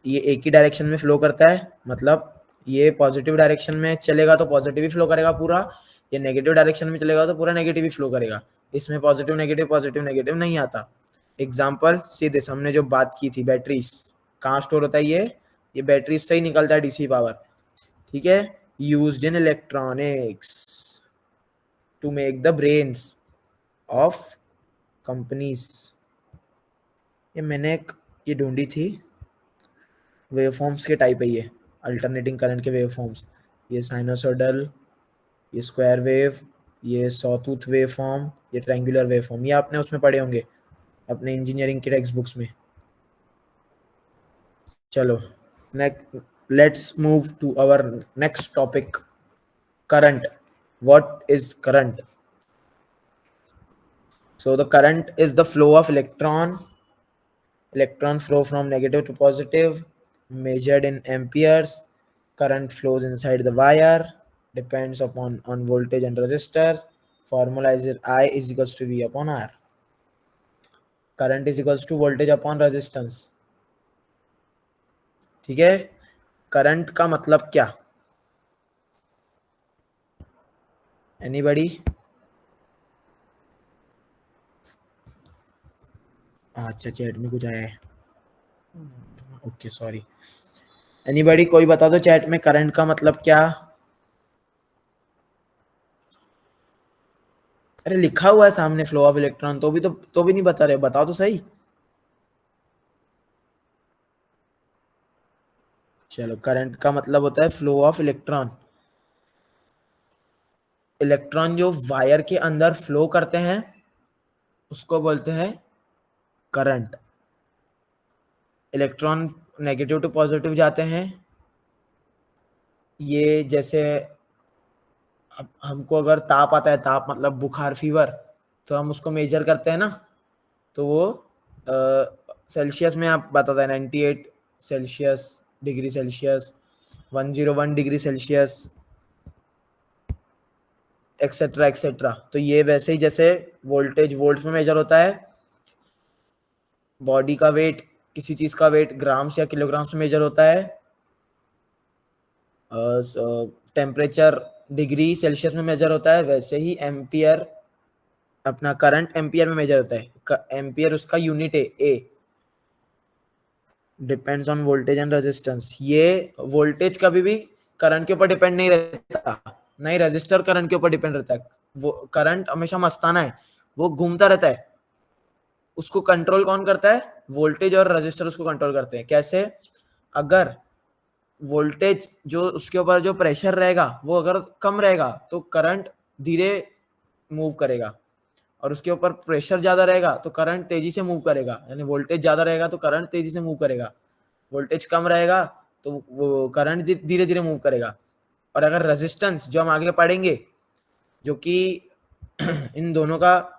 ये एक ही डायरेक्शन में फ्लो करता है, मतलब ये पॉजिटिव डायरेक्शन में चलेगा तो पॉजिटिव ही फ्लो करेगा पूरा, ये नेगेटिव डायरेक्शन में चलेगा तो पूरा नेगेटिव ही फ्लो करेगा। इसमें पॉजिटिव नेगेटिव नहीं आता। एग्जाम्पल सीधे हमने जो बात की थी, बैटरीज कहाँ स्टोर होता है, ये बैटरीज से ही निकलता है डीसी पावर, ठीक है। Used in electronics to make the brains of companies. ये मैंने ये ढूंढी थी, वेवफॉर्म्स के टाइप है ये, अल्टरनेटिंग करंट के वेवफॉर्म्स। ये साइनोसॉइडल, ये स्क्वायर वेव, ये सॉटूथ वेवफॉर्म, ये ट्रायंगुलर वेवफॉर्म। ये आपने उसमें पढ़े होंगे अपने इंजीनियरिंग की टेक्स्ट बुक्स में। चलो let's move to our next topic, current. What is current? So the current is the flow of electron flow from negative to positive, measured in amperes. Current flows inside the wire, depends upon on voltage and resistors. Formula is I is equals to V upon R. Current is equals to voltage upon resistance, ठीक है। Current का मतलब क्या? Anybody? अच्छा, chat में कुछ आया है, ओके सॉरी। एनीबडी, कोई बता दो चैट में करंट का मतलब क्या? अरे लिखा हुआ है सामने फ्लो ऑफ इलेक्ट्रॉन, तो भी नहीं बता रहे, बताओ तो सही। चलो, करंट का मतलब होता है फ्लो ऑफ इलेक्ट्रॉन। इलेक्ट्रॉन जो वायर के अंदर फ्लो करते हैं उसको बोलते हैं current. Electron negative to positive जाते हैं। ये जैसे हमको अगर ताप आता है, ताप मतलब बुखार, फीवर, तो हम उसको मेजर करते हैं ना, तो वो सेल्सियस में आप बताता है 98 Celsius degree Celsius, 101 degree Celsius, etcetera etcetera. तो ये वैसे ही जैसे वोल्टेज वोल्ट्स में मेजर होता है, बॉडी का वेट, किसी चीज का वेट ग्राम्स या किलोग्राम्स में मेजर होता है, टेम्परेचर डिग्री सेल्सियस में मेजर होता है, वैसे ही एम्पियर, अपना करंट एम्पियर में मेजर होता है। एम्पियर उसका यूनिट है, A, depends on voltage and resistance. ये वोल्टेज कभी भी करंट के ऊपर डिपेंड नहीं रहता, नहीं रेजिस्टर करंट के ऊपर डिपेंड रहता है। वो करंट हमेशा मस्ताना है, वो घूमता रहता है। उसको कंट्रोल कौन करता है? वोल्टेज और रेजिस्टर उसको कंट्रोल करते हैं। कैसे? अगर वोल्टेज जो उसके ऊपर जो प्रेशर रहेगा वो अगर कम रहेगा तो करंट धीरे मूव करेगा, और उसके ऊपर प्रेशर ज्यादा रहेगा तो करंट तेजी से मूव करेगा। यानी वोल्टेज ज्यादा रहेगा तो करंट तेजी से मूव करेगा, वोल्टेज कम रहेगा तो वो करंट धीरे धीरे मूव करेगा। और अगर रेजिस्टेंस जो हम आगे पढ़ेंगे, जो कि इन दोनों का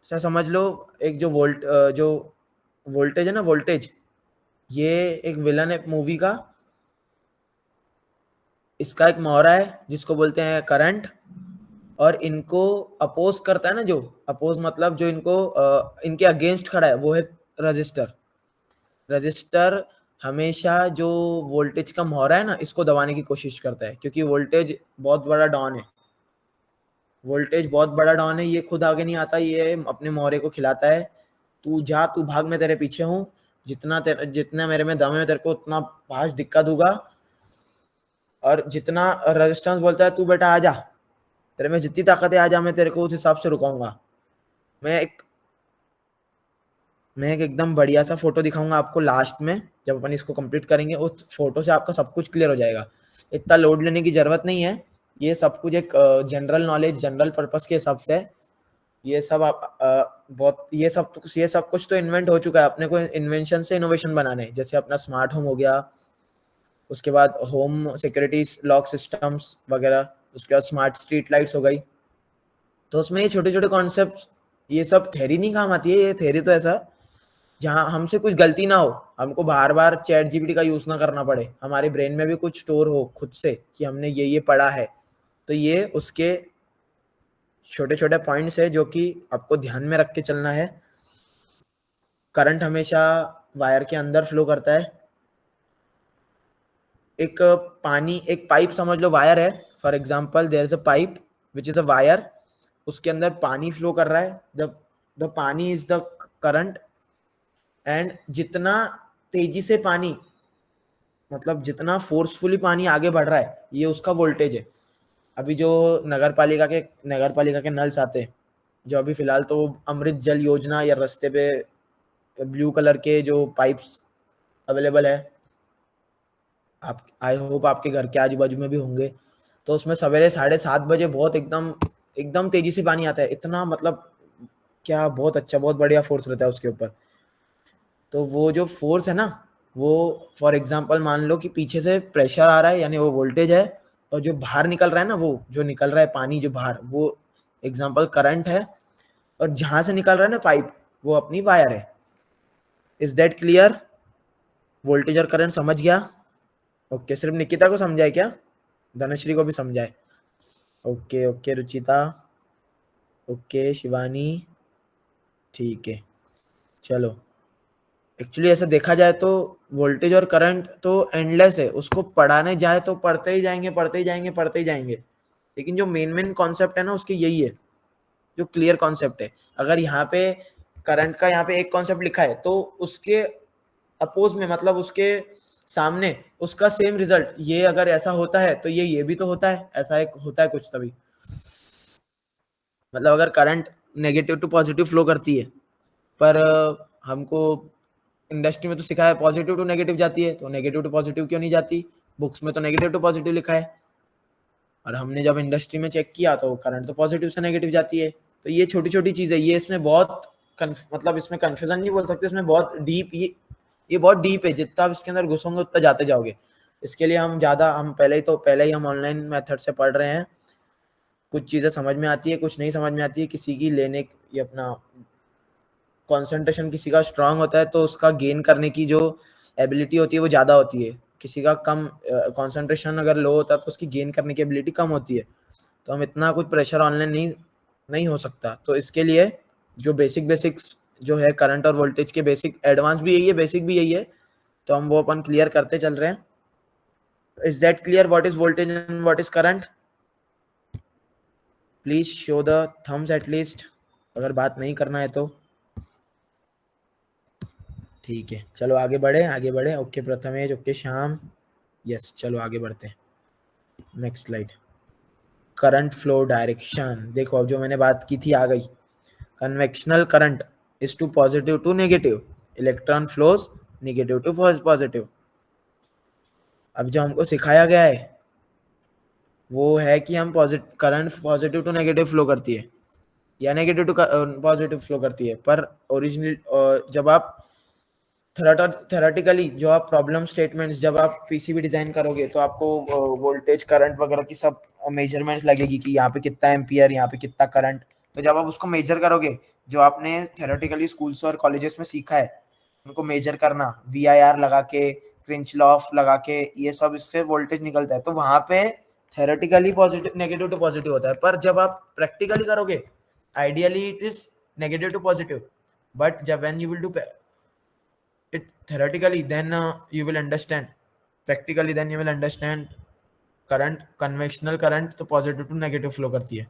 सा समझ लो, एक जो वोल्टेज है ना, वोल्टेज ये एक विलन है मूवी का, इसका एक मोहरा है जिसको बोलते हैं करंट, और इनको अपोज करता है ना, जो अपोज मतलब जो इनको इनके अगेंस्ट खड़ा है, वो है रजिस्टर। रजिस्टर हमेशा जो वोल्टेज का मोहरा है ना, इसको दबाने की कोशिश करता है, क्योंकि वोल्टेज बहुत बड़ा डॉन है, वोल्टेज बहुत बड़ा डॉन है, ये खुद आगे नहीं आता, ये अपने मोहरे को खिलाता है। तू जा, तू भाग, मैं तेरे पीछे हूँ, जितना मेरे में दम है तेरे को उतना पास दिक्कत दूंगा। और जितना रेजिस्टेंस बोलता है तू बेटा आ जा, तेरे में जितनी ताकत है आ जा, मैं तेरे को उस हिसाब से रुकाऊंगा। मैं एक मैं एक एकदम बढ़िया सा फोटो दिखाऊंगा आपको लास्ट में, जब अपन इसको कंप्लीट करेंगे, उस फोटो से आपका सब कुछ क्लियर हो जाएगा। इतना लोड लेने की जरूरत नहीं है, ये सब कुछ एक जनरल नॉलेज, जनरल पर्पस के हिसाब से। ये सब आप बहुत ये सब कुछ तो इन्वेंट हो चुका है, अपने को इन्वेंशन से इनोवेशन बनाने हैं। जैसे अपना स्मार्ट होम हो गया, उसके बाद होम सिक्योरिटी लॉक सिस्टम्स वगैरह, उसके बाद स्मार्ट स्ट्रीट लाइट्स हो गई। तो उसमें ये छोटे छोटे कॉन्सेप्ट, ये सब थ्योरी नहीं काम आती है। ये थ्योरी तो ऐसा जहाँ हमसे कुछ गलती ना हो, हमको बार बार चैट जीपीटी का यूज ना करना पड़े, हमारे ब्रेन में भी कुछ स्टोर हो खुद से कि हमने ये पढ़ा है। तो ये उसके छोटे छोटे पॉइंट्स है जो कि आपको ध्यान में रख के चलना है। करंट हमेशा वायर के अंदर फ्लो करता है। एक पाइप समझ लो वायर है, for example there is a pipe which is a wire, उसके अंदर पानी फ्लो कर रहा है, द पानी इज द करंट। एंड जितना तेजी से पानी, मतलब जितना फोर्सफुली पानी आगे बढ़ रहा है, ये उसका वोल्टेज है। अभी जो नगर पालिका के नल्स आते हैं, जो अभी फिलहाल तो अमृत जल योजना या रास्ते पे ब्लू कलर के जो पाइप्स अवेलेबल है, आप आई होप आपके घर के आजू बाजू में भी होंगे। तो उसमें सवेरे 7:30 बजे बहुत एकदम एकदम तेजी से पानी आता है, इतना मतलब क्या, बहुत अच्छा, बहुत बढ़िया फोर्स रहता है उसके ऊपर। तो वो जो फोर्स है ना, वो फॉर एग्जांपल मान लो कि पीछे से प्रेशर आ रहा है, यानी वो वोल्टेज है, और जो बाहर निकल रहा है ना, वो जो निकल रहा है पानी जो बाहर, वो एग्जांपल करंट है, और जहां से निकल रहा है ना पाइप, वो अपनी वायर है। Is that clear? वोल्टेज और करंट समझ गया? ओके, सिर्फ निकिता को समझा है क्या? धनश्री को भी समझा है? Okay okay Ruchita, okay Shivani, ठीक है, चलो। एक्चुअली ऐसा देखा जाए तो वोल्टेज और करंट तो एंडलेस है, उसको पढ़ाने जाए तो पढ़ते ही जाएंगे, पढ़ते ही जाएंगे, पढ़ते ही जाएंगे। लेकिन जो मेन मेन कॉन्सेप्ट है ना, उसके यही है जो क्लियर कॉन्सेप्ट है। अगर यहाँ पे करंट का यहाँ पे एक कॉन्सेप्ट लिखा है, तो उसके अपोज में, मतलब उसके सामने उसका सेम रिजल्ट, ये अगर ऐसा होता है तो ये भी तो होता है, ऐसा एक होता है कुछ तभी। मतलब अगर current negative to positive flow करती है, पर हमको इंडस्ट्री में तो सिखाया है पॉजिटिव टू नेगेटिव जाती है, तो नेगेटिव टू पॉजिटिव क्यों नहीं जाती? बुक्स में तो नेगेटिव टू पॉजिटिव लिखा है, और हमने जब इंडस्ट्री में चेक किया तो करंट तो पॉजिटिव से नेगेटिव जाती है। तो ये छोटी छोटी चीज है, ये इसमें बहुत मतलब इसमें कंफ्यूजन नहीं बोल सकते, इसमें बहुत डीप, ये बहुत डीप है, जितना आप इसके अंदर घुसोगे उतना जाते जाओगे। इसके लिए हम पहले ही हम ऑनलाइन मेथड से पढ़ रहे हैं। कुछ चीजें समझ में आती है, कुछ नहीं समझ में आती है, किसी की लेने ये अपना कंसंट्रेशन किसी का स्ट्रांग होता है तो उसका गेन करने की जो एबिलिटी होती है वो ज़्यादा होती है, किसी का कम कंसंट्रेशन अगर लो होता है तो उसकी गेन करने की एबिलिटी कम होती है। तो हम इतना कुछ प्रेशर ऑनलाइन नहीं नहीं हो सकता। तो इसके लिए जो बेसिक्स जो है करंट और वोल्टेज के बेसिक, एडवांस भी यही है, बेसिक भी यही है, तो हम वो अपन क्लियर करते चल रहे हैं। Is that clear what is voltage and what is current? Please show the thumbs at least, अगर बात नहीं करना है तो। ठीक है, चलो आगे बढ़े आगे बढ़े। Okay Prathamesh, okay Shyam, yes चलो आगे बढ़ते हैं। Next slide. Current flow direction, देखो अब जो मैंने बात की थी आ गई। Conventional current is to positive to negative, electron flows negative to positive. अब जो हमको सिखाया गया है वो है कि हम current positive to negative flow करती है या नेगेटिव टू पॉजिटिव फ्लो करती है। पर ओरिजिनल जब आप थेरेटिकली जो आप प्रॉब्लम स्टेटमेंट्स जब आप पीसीबी डिजाइन करोगे तो आपको वोल्टेज करंट वगैरह की सब मेजरमेंट्स लगेगी कि यहाँ पे कितना एम्पियर, यहाँ पे कितना करंट। तो जब आप उसको मेजर करोगे, जो आपने थेरेटिकली स्कूल्स और कॉलेजेस में सीखा है उनको मेजर करना, VIR लगा के, क्रिंचलॉफ लगा के, ये सब इससे वोल्टेज निकलता है। तो वहां पे theoretically positive negative to positive होता है, पर जब आप प्रैक्टिकली करोगे ideally it is negative to positive. But जब when you will do it theoretically, then you will understand, practically then you will understand current, conventional current तो positive to negative flow करती है।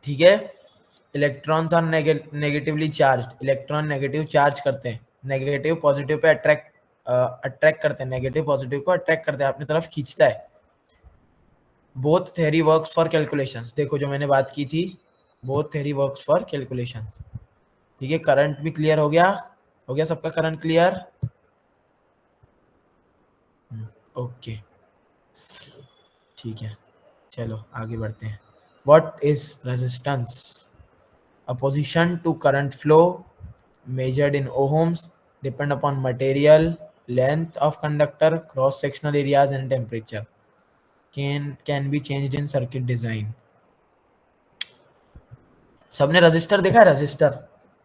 ठीक है, electrons are negatively charge, electron negative charge करते हैं, negative positive pay attract करते हैं, negative positive को अट्रैक्ट करते हैं, अपनी तरफ खींचता है। Both theory works for calculations, देखो जो मैंने बात की थी, both theory works for calculation. ठीक है, करंट भी क्लियर हो गया सबका करंट क्लियर? ओके ठीक है, चलो आगे बढ़ते हैं। What is resistance? Opposition to current flow measured in ohms, depend upon material, length of conductor, cross sectional areas and temperature, can be changed in circuit design। सबने रजिस्टर देखा है?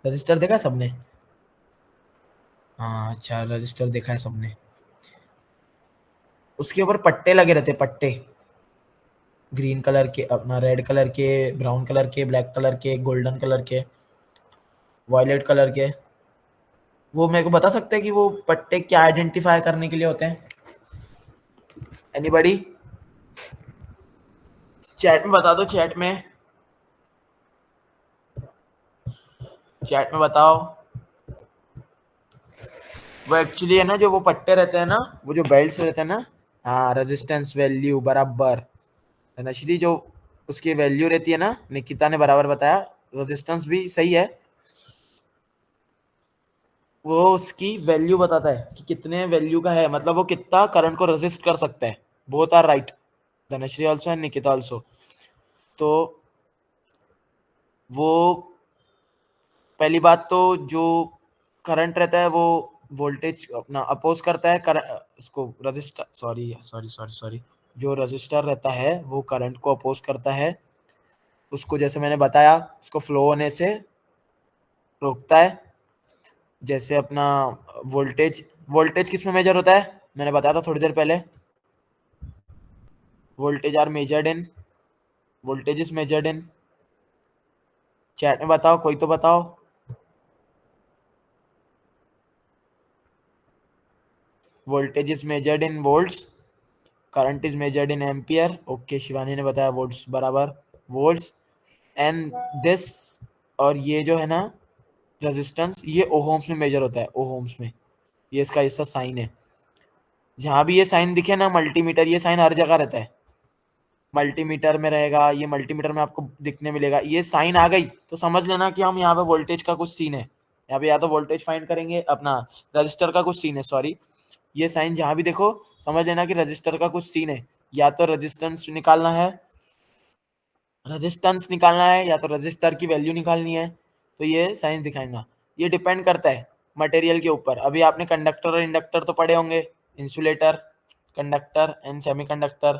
Register देखा है सबने? हाँ अच्छा, रजिस्टर देखा है सबने। उसके ऊपर पट्टे लगे रहते, पट्टे ग्रीन कलर के, अपना रेड कलर के, ब्राउन कलर के, ब्लैक कलर के, गोल्डन कलर के, वायलेट कलर के। वो मेरे को बता सकते हैं कि वो पट्टे क्या आइडेंटिफाई करने के लिए होते हैं? एनीबॉडी? चैट में बता दो, चैट में बताओ। वो एक्चुअली है ना, जो वो पट्टे रहते हैं ना, वो जो बेल्ट्स रहते हैं ना, हाँ, रेजिस्टेंस वैल्यू बराबर नशरी, जो उसकी वैल्यू रहती है ना, निकिता ने बराबर बताया, रेजिस्टेंस भी सही है, वो उसकी वैल्यू बताता है कि कितने वैल्यू का है, मतलब वो कितना करंट को रेजिस्ट कर सकता है। Both are right, Dhanashree also and Nikita also. तो वो पहली बात तो जो करंट रहता है वो वोल्टेज अपना अपोज करता है, उसको रजिस्टर, सॉरी, जो रजिस्टर रहता है वो करंट को अपोज करता है, उसको जैसे मैंने बताया उसको फ्लो होने से रोकता है। जैसे अपना वोल्टेज किस में मेजर होता है? मैंने बताया था थोड़ी देर पहले, voltage is measured in, chat में बताओ, कोई तो बताओ। Voltage is measured in volts, current is measured in ampere. Okay, Shivani ने बताया वोल्ट्स बराबर वोल्ट्स, एंड दिस, और ये जो है ना रेजिस्टेंस, ये ओहम्स में मेजर होता है, ओहम्स में। ये इसका ऐसा साइन है, जहां भी ये साइन दिखे ना, मल्टीमीटर, ये साइन हर जगह रहता है, मल्टीमीटर में रहेगा, ये मल्टीमीटर में आपको दिखने मिलेगा। ये साइन आ गई तो समझ लेना कि हम यहाँ पे वोल्टेज का कुछ सीन है, यहाँ पे या तो वोल्टेज फाइंड करेंगे, अपना रजिस्टर का कुछ सीन है, सॉरी, ये साइन जहां भी देखो समझ लेना कि रजिस्टर का कुछ सीन है, या तो रेजिस्टेंस निकालना है या तो रजिस्टर की वैल्यू निकालनी है, तो ये साइन दिखाएगा। ये डिपेंड करता है मटेरियल के ऊपर। अभी आपने कंडक्टर और इंडक्टर तो पढ़े होंगे, insulator, conductor and semiconductor.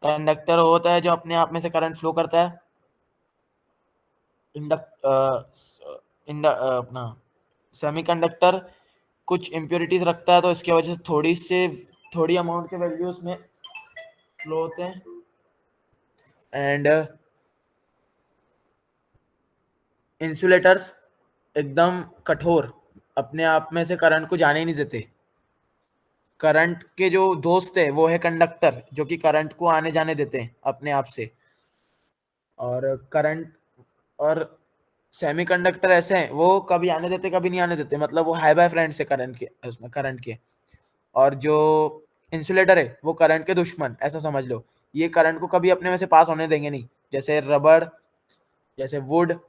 Conductor होता है जो अपने आप में से करंट फ्लो करता है, अपना सेमीकंडक्टर कुछ इम्प्योरिटीज रखता है, तो इसकी वजह से थोड़ी अमाउंट के वैल्यूज में फ्लो होते हैं। एंड इंसुलेटर्स एकदम कठोर, अपने आप में से करंट को जाने ही नहीं देते। करंट के जो दोस्त है वो है कंडक्टर, जो कि करंट को आने जाने देते हैं अपने आप से। और सेमीकंडक्टर ऐसे हैं, वो कभी आने देते कभी नहीं आने देते, मतलब वो हाई बाय फ्रेंड्स है करंट के। और जो इंसुलेटर है वो करंट के दुश्मन, ऐसा समझ लो। ये करंट को कभी अपने में से पास होने देंगे नहीं, जैसे रबड़, जैसे वुड,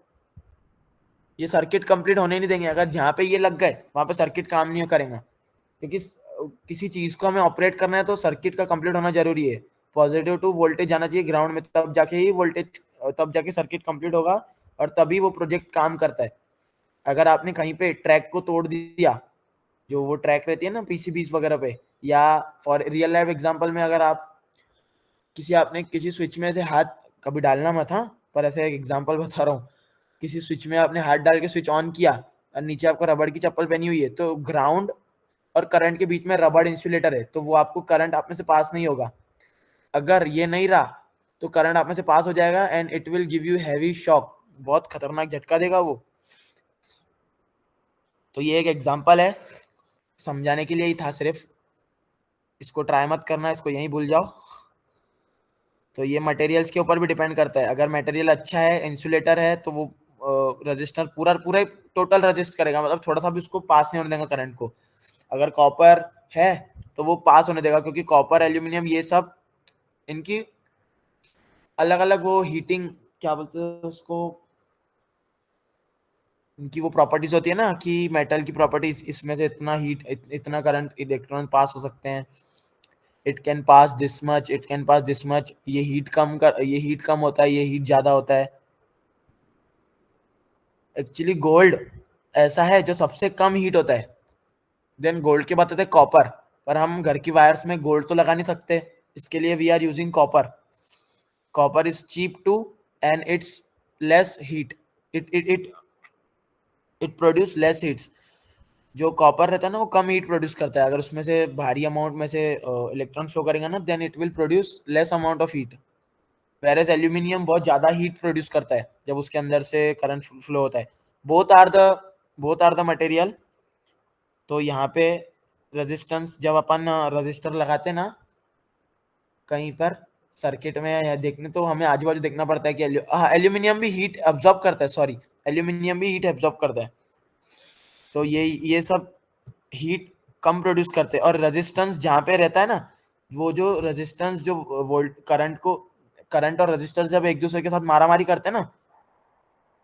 ये सर्किट कंप्लीट होने नहीं देंगे। अगर जहाँ पे ये लग गए वहां पे सर्किट काम नहीं करेगा, क्योंकि किसी चीज को हमें ऑपरेट करना है तो सर्किट का कंप्लीट होना जरूरी है। पॉजिटिव टू वोल्टेज जाना चाहिए ग्राउंड में, तब जाके सर्किट कंप्लीट होगा, और तभी वो प्रोजेक्ट काम करता है। अगर आपने कहीं पे ट्रैक को तोड़ दिया, जो वो ट्रैक रहती है ना पीसीबीज वगैरह पे, या फॉर रियल लाइफ एग्जांपल में, अगर आप आपने किसी स्विच में से हाथ कभी डालना मत, हाँ, पर ऐसे एक एग्जांपल बता रहा हूँ। किसी स्विच में आपने हाथ डाल के स्विच ऑन किया और नीचे आपको रबड़ की चप्पल पहनी हुई है, तो ग्राउंड और करंट के बीच में रबड़ इंसुलेटर है, तो वो आपको करंट आप में से पास नहीं होगा। अगर ये नहीं रहा तो करंट आप में से पास हो जाएगा and it will give you heavy shock, बहुत खतरनाक झटका देगा वो। तो ये एक एग्जांपल है, समझाने के लिए ही था सिर्फ, इसको ट्राई मत करना, इसको यहीं भूल जाओ। तो ये मटेरियल्स के ऊपर भी डिपेंड करता है। अगर मटेरियल अच्छा है, इंसुलेटर है, तो वो रजिस्टर पूरा पूरा टोटल रजिस्ट करेगा, मतलब थोड़ा सा भी उसको पास नहीं होने देगा करंट को। अगर कॉपर है तो वो पास होने देगा, क्योंकि कॉपर, एल्यूमिनियम, ये सब इनकी अलग अलग वो हीटिंग, क्या बोलते हैं उसको, इनकी वो प्रॉपर्टीज होती है ना, कि मेटल की प्रॉपर्टीज, इसमें से इतना हीट, इतना करंट, इलेक्ट्रॉन पास हो सकते हैं। It can pass this much, it can pass this much. ये हीट कम होता है, ये हीट ज्यादा होता है। एक्चुअली गोल्ड ऐसा है जो सबसे कम हीट होता है। देन गोल्ड के बाद आते हैं कॉपर, पर हम घर की वायर्स में गोल्ड तो लगा नहीं सकते, इसके लिए we are using copper. Copper is cheap too and it's less heat, it it it it produce less heats. जो कॉपर रहता है ना वो कम हीट प्रोड्यूस करता है। अगर उसमें से भारी अमाउंट में से इलेक्ट्रॉन फ्लो करेंगे ना, then it will produce less amount of heat. Whereas aluminium बहुत ज्यादा हीट प्रोड्यूस करता है जब उसके अंदर से करंट फ्लो होता है। Both are the both are the material. तो यहाँ पे रेजिस्टेंस, जब अपन रजिस्टर लगाते हैं ना कहीं पर सर्किट में या देखने, तो हमें आजू बाजू देखना पड़ता है कि एल्यूमिनियम भी हीट एब्जॉर्ब करता है, सॉरी, एल्यूमिनियम भी हीट एब्जॉर्ब करता है। तो ये सब हीट कम प्रोड्यूस करते हैं। और रेजिस्टेंस जहाँ पे रहता है ना, वो जो रेजिस्टेंस, जो वोल्ट करंट और रेजिस्टेंस जब एक दूसरे के साथ मारामारी करते हैं ना,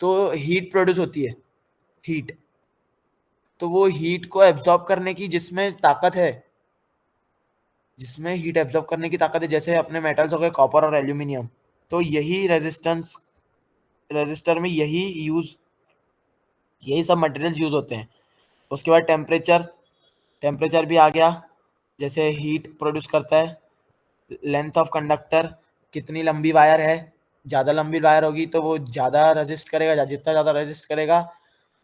तो हीट प्रोड्यूस होती है, हीट। तो वो हीट को एब्जॉर्ब करने की जिसमें ताकत है, जिसमें हीट एब्जॉर्ब करने की ताकत है, जैसे अपने मेटल्स हो गए कॉपर और एल्यूमिनियम, तो यही रेजिस्टर में यही सब मटेरियल्स यूज होते हैं। उसके बाद टेम्परेचर भी आ गया, जैसे हीट प्रोड्यूस करता है। लेंथ ऑफ कंडक्टर, कितनी लंबी वायर है, ज़्यादा लंबी वायर होगी तो वो ज़्यादा रेजिस्ट करेगा, जितना ज़्यादा रेजिस्ट करेगा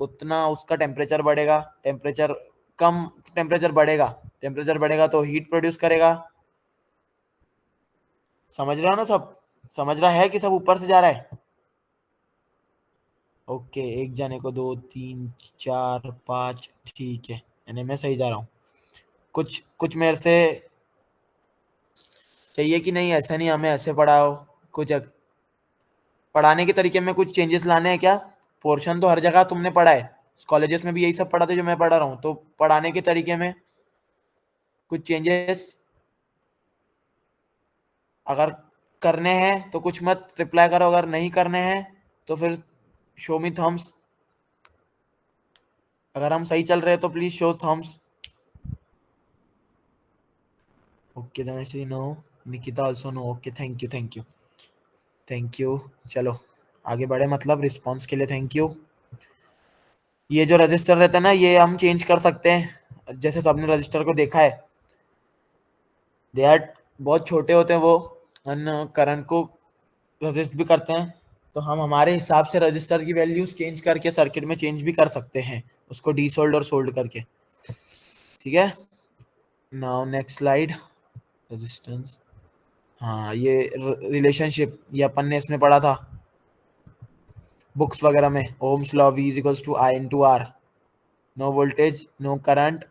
उतना उसका टेम्परेचर बढ़ेगा। टेम्परेचर बढ़ेगा तो हीट प्रोड्यूस करेगा। समझ रहे हो ना सब? समझ रहा है कि सब ऊपर से जा रहा है? ओके, एक जने को 2 3 4 5, ठीक है, यानी मैं सही जा रहा हूँ। कुछ कुछ मेरे से चाहिए कि नहीं, ऐसा नहीं हमें ऐसे पढ़ाओ, कुछ पढ़ाने के तरीके में कुछ चेंजेस लाने हैं क्या? पोर्शन तो हर जगह तुमने पढ़ा है, कॉलेजेस में भी यही सब पढ़ाते जो मैं पढ़ा रहा हूँ, तो पढ़ाने के तरीके में कुछ चेंजेस अगर करने हैं तो कुछ मत रिप्लाई करो, अगर नहीं करने हैं तो फिर शो मी थम्स। अगर हम सही चल रहे हैं तो please show thumbs. Okay Dhanashree no, Nikita also no. Okay, thank you. चलो आगे बढ़े, मतलब रिस्पॉन्स के लिए थैंक यू। ये जो रजिस्टर रहता है ना, ये हम चेंज कर सकते हैं, जैसे सबने रजिस्टर को देखा है, दे आर बहुत छोटे होते हैं वो, करंट को रजिस्ट भी करते हैं। तो हम हमारे हिसाब से रजिस्टर की वैल्यूज चेंज करके सर्किट में चेंज भी कर सकते हैं, उसको डीसोल्ड और सोल्ड करके। ठीक है, नाउ नेक्स्ट स्लाइड, रेजिस्टेंस। हाँ, ये रिलेशनशिप ये अपन ने इसमें पढ़ा था बुक्स वगैरह में, ohm's law, V is equals to I into R। No voltage no current,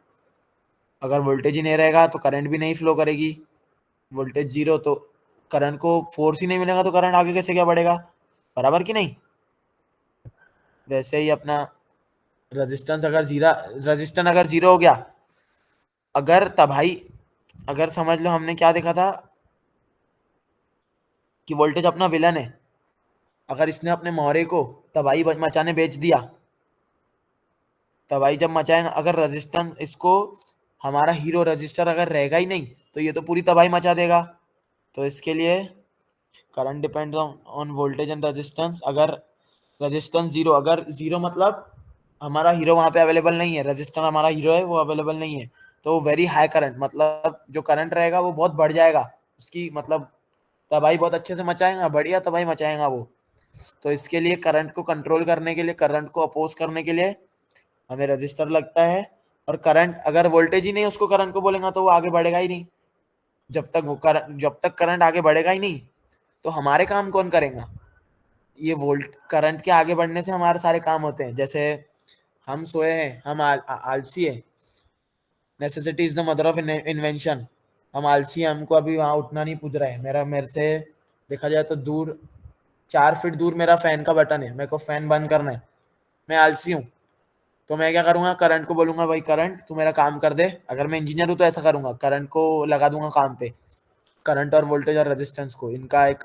अगर वोल्टेज ही नहीं रहेगा तो करंट भी नहीं फ्लो करेगी। वोल्टेज जीरो तो करंट को फोर्स ही नहीं मिलेगा तो करंट आगे कैसे क्या बढ़ेगा, बराबर कि नहीं। वैसे ही अपना रजिस्टेंस अगर जीरो हो गया, अगर तबाही, अगर समझ लो हमने क्या देखा था कि वोल्टेज अपना विलन है, अगर इसने अपने मोहरे को तबाही मचाने बेच दिया, तबाही जब मचाएगा, अगर रजिस्टेंस इसको हमारा हीरो रजिस्टर अगर रहेगा ही नहीं तो ये तो पूरी तबाही मचा देगा। तो इसके लिए current depends on voltage and resistance. अगर रेजिस्टेंस जीरो, अगर जीरो मतलब हमारा हीरो वहां पे अवेलेबल नहीं है, रजिस्टर हमारा हीरो है वो अवेलेबल नहीं है, तो वेरी हाई करंट, मतलब जो करंट रहेगा वो बहुत बढ़ जाएगा, उसकी मतलब तबाही बहुत अच्छे से मचाएगा, बढ़िया तबाही मचाएगा वो। तो इसके लिए करंट को कंट्रोल करने के लिए, करंट को अपोज करने के लिए हमें रजिस्टर लगता है। और करंट, अगर वोल्टेज ही नहीं उसको करंट को बोलेगा तो वो आगे बढ़ेगा ही नहीं। जब तक करंट आगे बढ़ेगा ही नहीं तो हमारे काम कौन करेगा। ये वोल्ट करंट के आगे बढ़ने से हमारे सारे काम होते हैं। जैसे हम सोए हैं, हम आलसी है, necessity is the mother of invention. हम आलसी हैं, हमको अभी वहां उठना नहीं पूछ रहा है। मेरे से देखा जाए तो दूर 4 फीट दूर मेरा फैन का बटन है, मेरे को फैन बंद करना है, मैं आलसी हूँ। तो मैं क्या करूंगा, करंट को बोलूंगा भाई करंट तू मेरा काम कर दे। अगर मैं इंजीनियर हूं तो ऐसा करूंगा, करंट को लगा दूंगा काम पे। करंट और वोल्टेज और रेजिस्टेंस को, इनका एक,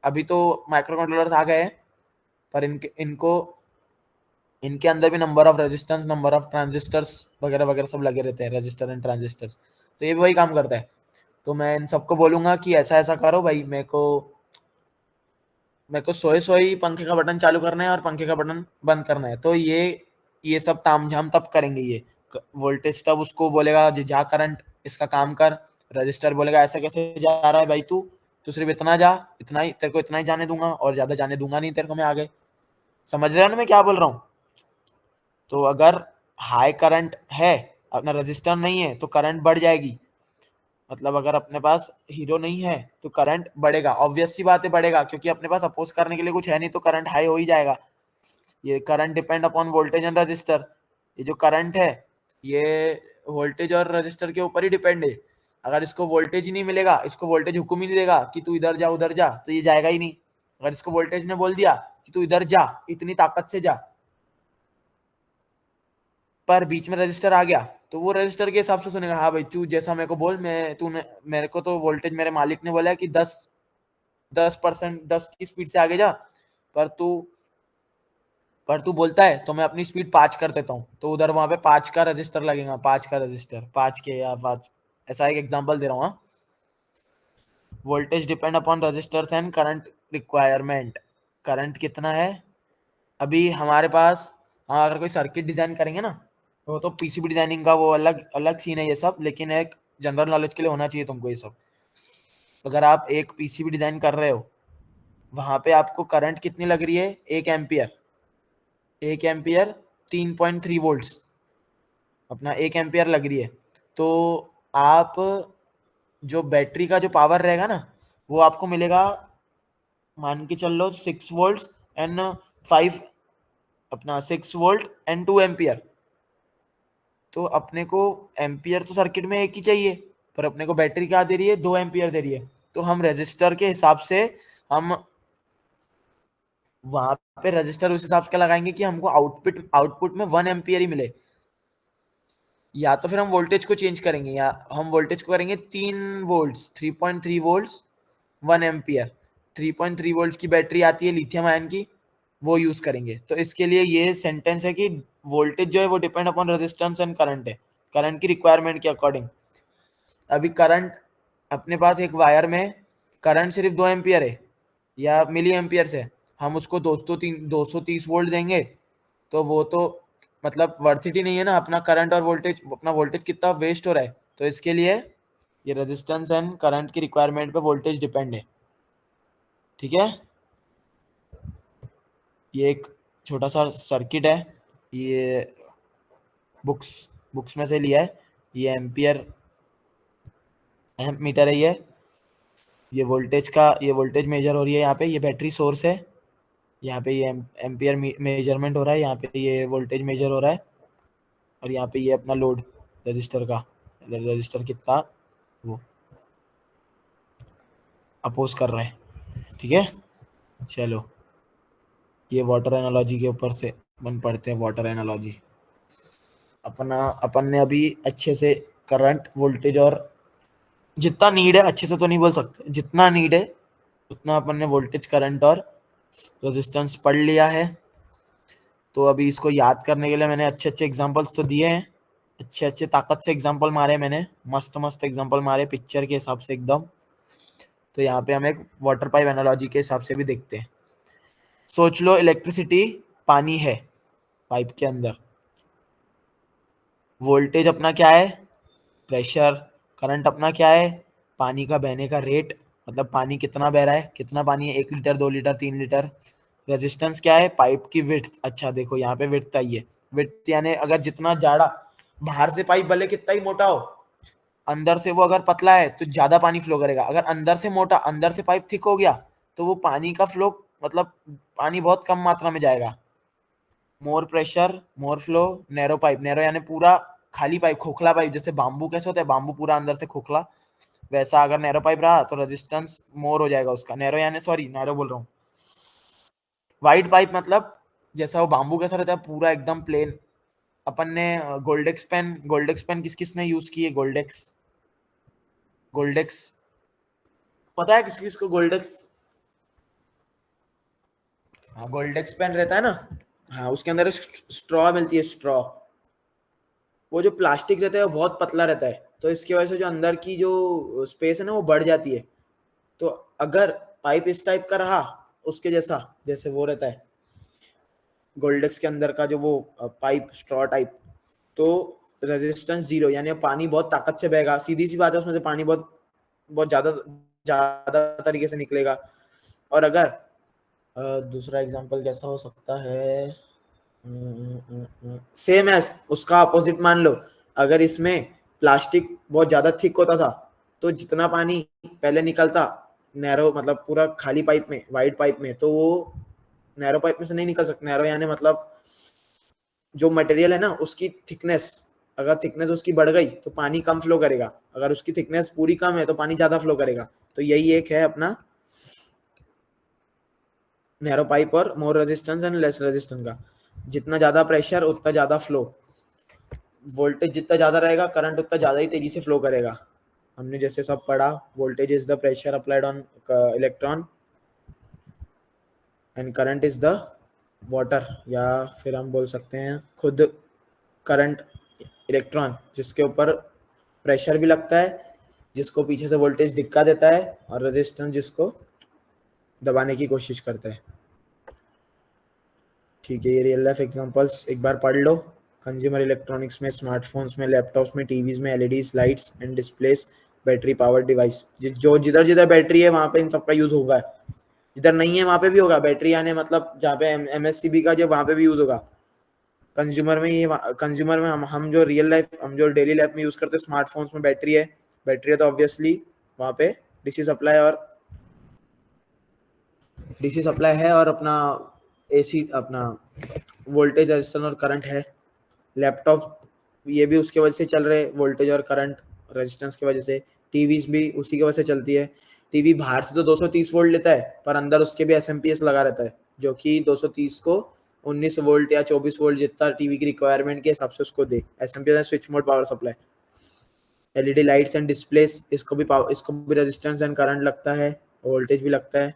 अभी तो माइक्रो कंट्रोलर्स आ गए हैं पर इनके अंदर भी number of resistance, number of transistors वगैरह वगैरह सब लगे रहते हैं, रजिस्टर एंड ट्रांजिस्टर्स। तो ये भी वही काम करता है। तो मैं इन सबको बोलूंगा कि ऐसा ऐसा करो भाई, मेरे को सोए सोए ही पंखे का बटन चालू करना है और पंखे का बटन बंद करना है। तो ये सब तामझाम तब करेंगे। ये वोल्टेज तब उसको बोलेगा जा करंट इसका काम कर, रजिस्टर बोलेगा ऐसा कैसे जा रहा है भाई, तू सिर्फ इतना जा, इतना ही तेरे को, इतना ही जाने दूंगा और ज्यादा जाने दूंगा नहीं तेरे को मैं आगे। समझ रहे हो ना मैं क्या बोल रहा हूँ। तो अगर हाई करंट है, अपना रजिस्टर नहीं है तो करंट बढ़ जाएगी। मतलब अगर अपने पास हीरो नहीं है तो करंट बढ़ेगा, ऑब्वियस सी बात है बढ़ेगा, क्योंकि अपने पास अपोज करने के लिए कुछ है नहीं तो करंट हाई हो ही जाएगा। ये current depend upon voltage and register. ये जो करंट है ये वोल्टेज और रजिस्टर के ऊपर ही डिपेंड है। अगर इसको वोल्टेज ही नहीं मिलेगा, इसको वोल्टेज हुक्म ही नहीं देगा कि तू इधर जा उधर जा, तो ये जाएगा ही नहीं। अगर इसको वोल्टेज ने बोल दिया कि तू इधर जा, इतनी ताकत से जा, पर बीच में रजिस्टर आ गया तो वो रजिस्टर के हिसाब से सुनेगा, हाँ भाई तू जैसा मेरे को बोल, मैं तूने मेरे को तो वोल्टेज मेरे मालिक ने बोला है कि 10% 10 की स्पीड से आगे जा, पर तू पर तू बोलता है तो मैं अपनी स्पीड 5 कर देता हूँ, तो उधर वहां पे 5 का रजिस्टर लगेगा, 5 का रजिस्टर, 5 के या 5। ऐसा एक एग्जांपल दे रहा हूँ। Voltage depend upon resistors and current requirement. Current कितना है अभी हमारे पास, हम अगर कोई सर्किट डिजाइन करेंगे ना, तो पीसीबी डिजाइनिंग का वो अलग अलग सीन है ये सब, लेकिन एक जनरल नॉलेज के लिए होना चाहिए तुमको ये सब। अगर आप एक पीसीबी डिजाइन कर रहे हो, वहां पे आपको करंट कितनी लग रही है, 1 एम्पियर। 1 एम्पियर 3.3 वोल्ट्स, अपना 1 एम्पियर लग रही है। तो आप जो बैटरी का जो पावर रहेगा ना, वो आपको मिलेगा, मान के चल लो 6 वोल्ट एंड 5, अपना 6 वोल्ट एंड 2 एम्पियर। तो अपने को एम्पियर तो सर्किट में एक ही चाहिए, पर अपने को बैटरी क्या दे रही है, 2 एम्पियर दे रही है। तो हम रजिस्टर के हिसाब से, हम वहां पे रजिस्टर उस हिसाब से लगाएंगे कि हमको आउटपुट आउटपुट में 1 एम्पियर ही मिले। या तो फिर हम वोल्टेज को चेंज करेंगे, या हम वोल्टेज को करेंगे 3 वोल्ट, 3.3 वोल्ट 1 एम्पियर। 3.3 वोल्ट की बैटरी आती है लिथियम आयन की, वो यूज करेंगे। तो इसके लिए ये सेंटेंस है कि वोल्टेज जो है वो depend upon resistance and current है, करंट की रिक्वायरमेंट के अकॉर्डिंग। अभी करंट अपने पास एक वायर में करंट सिर्फ 2 एम्पियर है या मिली एम्पियर है, हम उसको 230 वोल्ट देंगे तो वो तो मतलब वर्थ इट ही नहीं है ना। अपना करंट और वोल्टेज, अपना वोल्टेज कितना वेस्ट हो रहा है। तो इसके लिए ये रेजिस्टेंस एंड करंट की रिक्वायरमेंट पे वोल्टेज डिपेंड है। ठीक है, ये एक छोटा सा सर्किट है, ये बुक्स में से लिया है। ये एम्पियर एम्प मीटर है ये वोल्टेज मेजर हो रही है यहाँ पे। ये बैटरी सोर्स है, यहाँ पे ये एम्पियर मेजरमेंट हो रहा है, यहाँ पे ये वोल्टेज मेजर हो रहा है, और यहाँ पे ये अपना लोड रजिस्टर का, रजिस्टर कितना वो अपोज कर रहा है। ठीक है, चलो ये वाटर एनालॉजी के ऊपर से अपन पढ़ते हैं। वाटर एनालॉजी अपन ने अभी अच्छे से करंट, वोल्टेज और जितना नीड है, अच्छे से तो नहीं बोल सकते, जितना नीड है उतना अपन ने वोल्टेज, करंट और रेजिस्टेंस पढ़ लिया है। तो अभी इसको याद करने के लिए मैंने अच्छे अच्छे एग्जांपल्स तो दिए हैं, अच्छे अच्छे ताकत से एग्जांपल मारे मैंने, मस्त मस्त एग्जांपल मारे पिक्चर के हिसाब से एकदम। तो यहाँ पे हम एक वाटर पाइप एनालॉजी के हिसाब से भी देखते हैं। सोच लो इलेक्ट्रिसिटी पानी है पाइप के अंदर, वोल्टेज अपना क्या है, प्रेशर, करंट अपना क्या है, पानी का बहने का रेट, मतलब पानी कितना बह रहा है, कितना पानी है, 1 लीटर, 2 लीटर, 3 लीटर। रेजिस्टेंस क्या है, पाइप की विड्थ। अच्छा देखो यहाँ पे विड्थ आई है, विड्थ यानी अगर जितना जाड़ा, बाहर से पाइप भले कितना ही मोटा हो, अंदर से वो अगर पतला है तो ज्यादा पानी फ्लो करेगा। अगर अंदर से मोटा, अंदर से पाइप थिक हो गया तो वो पानी का फ्लो, मतलब पानी बहुत कम मात्रा में जाएगा। मोर प्रेशर मोर फ्लो, नैरो पाइप, नैरो यानी पूरा खाली पाइप, खोखला पाइप, जैसे बाम्बू कैसे होता है, बाम्बू पूरा अंदर से खोखला, वैसा अगर नैरो पाइप रहा तो रेजिस्टेंस मोर हो जाएगा उसका। नैरो यानी, सॉरी नैरो बोल रहा हूँ, वाइड पाइप मतलब जैसा वो बाम्बू कैसा रहता है पूरा एकदम प्लेन। अपन ने गोल्डेक्स पेन किस किस ने यूज की है, गोल्डेक्स, गोल्डेक्स पता है किस किस को, गोल्डेक्स? हाँ गोल्डेक्स पेन रहता है ना, हाँ उसके अंदर स्ट्रॉ मिलती है, स्ट्रॉ। वो जो प्लास्टिक रहता है वो बहुत पतला रहता है, तो इसकी वजह से जो अंदर की जो स्पेस है ना वो बढ़ जाती है। तो अगर पाइप इस टाइप का रहा, उसके जैसा, जैसे वो रहता है गोल्डेक्स के अंदर का जो वो पाइप स्ट्रॉ टाइप, तो रेजिस्टेंस जीरो, यानी पानी बहुत ताकत से बहेगा। सीधी सी बात है, उसमें से पानी बहुत बहुत ज्यादा ज्यादा तरीके से निकलेगा। और अगर दूसरा एग्जांपल कैसा हो सकता है, सेम एज उसका अपोजिट मान लो, अगर इसमें प्लास्टिक बहुत ज्यादा थिक होता था तो जितना पानी पहले निकलता नैरो, मतलब पूरा खाली पाइप में, वाइड पाइप में, तो वो नैरो पाइप में से नहीं निकल सकता। नैरो यानी मतलब जो मटेरियल है ना उसकी थिकनेस, अगर थिकनेस उसकी बढ़ गई तो पानी कम फ्लो करेगा, अगर उसकी थिकनेस पूरी कम है तो पानी ज्यादा फ्लो करेगा। तो यही एक है अपना नैरो पाइप और more resistance and less resistance का। जितना ज्यादा प्रेशर उतना ज्यादा फ्लो, वोल्टेज जितना ज्यादा रहेगा करंट उतना ज्यादा ही तेजी से फ्लो करेगा। हमने जैसे सब पढ़ा, voltage is the pressure applied on electron and current is the water, या फिर हम बोल सकते हैं खुद करंट इलेक्ट्रॉन, जिसके ऊपर प्रेशर भी लगता है, जिसको पीछे से वोल्टेज दिक्का देता है, और रेजिस्टेंस जिसको दबाने की कोशिश करता है। ठीक है, ये रियल लाइफ एग्जांपल्स एक बार पढ़ लो। कंज्यूमर इलेक्ट्रॉनिक्स में, स्मार्टफोन्स में, लैपटॉप्स में, टीवीज में, LEDs, lights and displace, battery power device, जो जिधर जिधर बैटरी है वहां पे इन सबका यूज होगा, जिधर नहीं है वहां पे भी होगा। बैटरी आने मतलब जहाँ पे एमएससीबी का जो, वहां पे भी यूज होगा। कंज्यूमर में ये, कंज्यूमर में हम जो रियल लाइफ, हम जो डेली लाइफ में यूज करते हैं, स्मार्टफोन्स में बैटरी है, बैटरी है तो ऑब्वियसली वहां पे डीसी सप्लाई, और डीसी सप्लाई है, और अपना एसी, अपना वोल्टेज रेजिस्टेंस और करंट है। लैपटॉप ये भी उसके वजह से चल रहे, वोल्टेज और करंट रेजिस्टेंस की वजह से। टीवीज भी उसी की वजह से चलती है। टीवी बाहर से तो 230 वोल्ट लेता है, पर अंदर उसके भी एसएमपीएस लगा रहता है, जो कि 230 को 19 वोल्ट या 24 वोल्ट जितना टीवी की रिक्वायरमेंट के हिसाब से उसको दे। SMPS switch mode power supply. LED lights and displays, इसको भी पावर, इसको भी रेजिस्टेंस एंड करंट लगता है, वोल्टेज भी लगता है।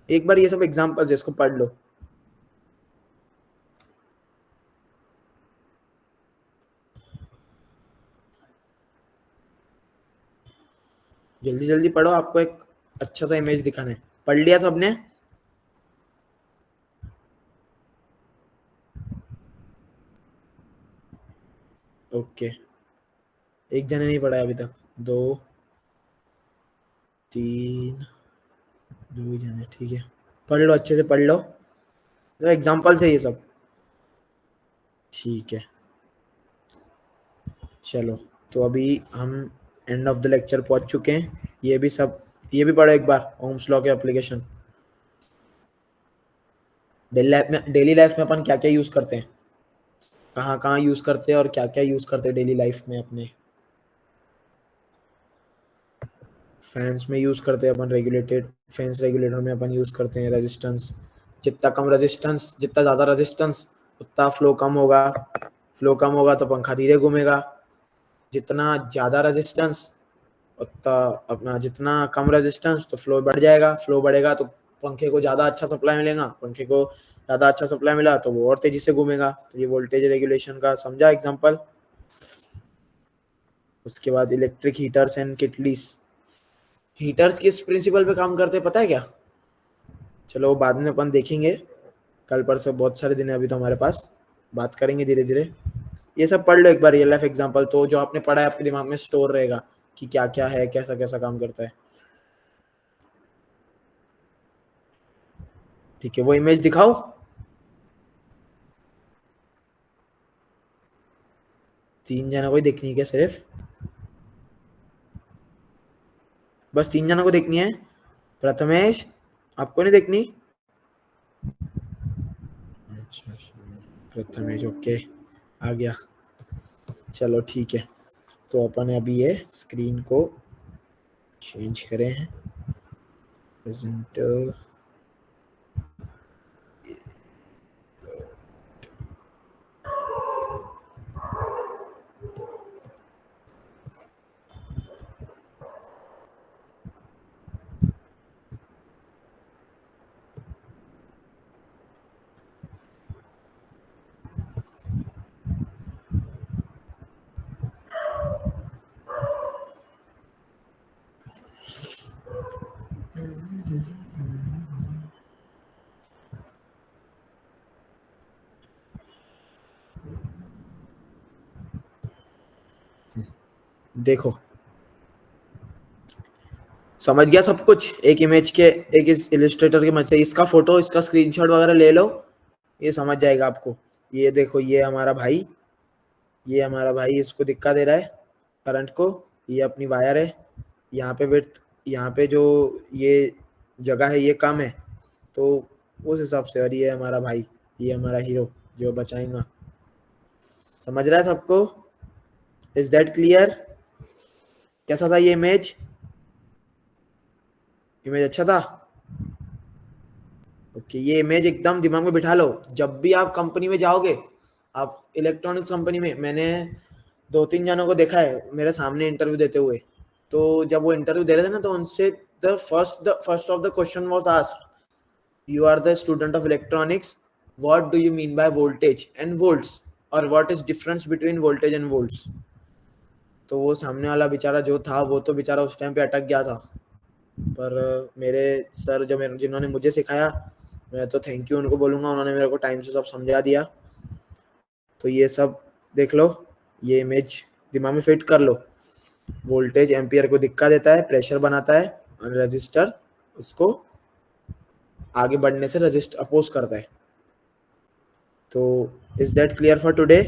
एक बार ये सब एग्जांपल्स है, इसको पढ़ लो। जल्दी जल्दी पढ़ो, आपको एक अच्छा सा इमेज दिखाना है। पढ़ लिया सबने? ओके, एक जने नहीं पढ़ा है अभी तक, दो, तीन, दो ही जने, ठीक है। पढ़ लो, अच्छे से पढ़ लो। तो एग्जाम्पल्स है ये सब। ठीक है, चलो, तो अभी हम एंड ऑफ द लेक्चर पहुंच चुके हैं। ये भी पढ़ो एक बार, ओम्स लॉ के एप्लीकेशन। डेली लाइफ में अपन क्या क्या यूज करते हैं, कहाँ कहाँ यूज करते हैं और क्या क्या यूज करते हैं डेली लाइफ में अपने। फैंस में यूज करते हैं अपन रेगुलेटेड फैंस, रेगुलेटर में अपन यूज करते हैं रेजिस्टेंस। जितना ज़्यादा रेजिस्टेंस उतना फ्लो कम होगा, फ्लो कम होगा तो पंखा धीरे घूमेगा। जितना ज़्यादा रेजिस्टेंस उतना अपना, जितना कम रेजिस्टेंस तो फ्लो बढ़ जाएगा, फ्लो बढ़ेगा तो पंखे को ज़्यादा अच्छा सप्लाई मिलेगा, पंखे को ज़्यादा अच्छा सप्लाई मिला तो वो और तेज़ी से घूमेगा। तो ये वोल्टेज रेगुलेशन का समझा एग्जांपल। उसके बाद इलेक्ट्रिक हीटर्स एंड किटलीस। हीटर्स किस प्रिंसिपल पे काम करते हैं पता है क्या? चलो वो बाद में अपन देखेंगे, कल परसों बहुत सारे दिन है अभी तो हमारे पास, बात करेंगे धीरे धीरे। ये सब पढ़ लो एक बार रियल लाइफ एग्जांपल, तो जो आपने पढ़ा है आपके दिमाग में स्टोर रहेगा कि क्या क्या है, कैसा कैसा काम करता है। ठीक है, वो इमेज दिखाओ। तीन जनों को ही देखनी है क्या सिर्फ? बस तीन जनों को देखनी है? प्रथमेश, आपको नहीं देखनी? अच्छा अच्छा, प्रथमेश ओके, आ गया। चलो ठीक है, तो अपन ने अभी ये स्क्रीन को चेंज करें हैं। प्रेजेंट, देखो समझ गया सब कुछ एक इमेज के, एक इस इलिस्ट्रेटर के मदद से। इसका फोटो, इसका स्क्रीनशॉट वगैरह ले लो, ये समझ जाएगा आपको। ये देखो, ये हमारा भाई इसको दिक्कत दे रहा है करंट को। ये अपनी वायर है, यहाँ पे विड्थ, यहाँ पे जो ये जगह है ये कम है, तो उस हिसाब से। और ये हमारा भाई, ये हमारा हीरो जो बचाएगा। समझ रहा है सबको? Is that clear? कैसा था ये इमेज? इमेज अच्छा था? ओके, ये इमेज एकदम दिमाग में बिठा लो। जब भी आप कंपनी में जाओगे, आप इलेक्ट्रॉनिक्स कंपनी में, मैंने दो तीन जनों को देखा है मेरे सामने इंटरव्यू देते हुए। तो जब वो इंटरव्यू दे रहे थे ना, तो उनसे the first of the question was asked, you are the student of electronics, what do you mean by voltage and volts, और what is difference between voltage and volts. तो वो सामने वाला बेचारा जो था, वो तो बेचारा उस टाइम पे अटक गया था। पर मेरे सर जो मेरे जिन्होंने मुझे सिखाया, मैं तो थैंक यू उनको बोलूँगा, उन्होंने मेरे को टाइम से सब समझा दिया। तो ये सब देख लो, ये इमेज दिमाग में फिट कर लो। वोल्टेज एम्पियर को दिक्कत देता है, प्रेशर बनाता है, और रजिस्टर उसको आगे बढ़ने से रजिस्ट अपोज करता है। तो is that clear for today?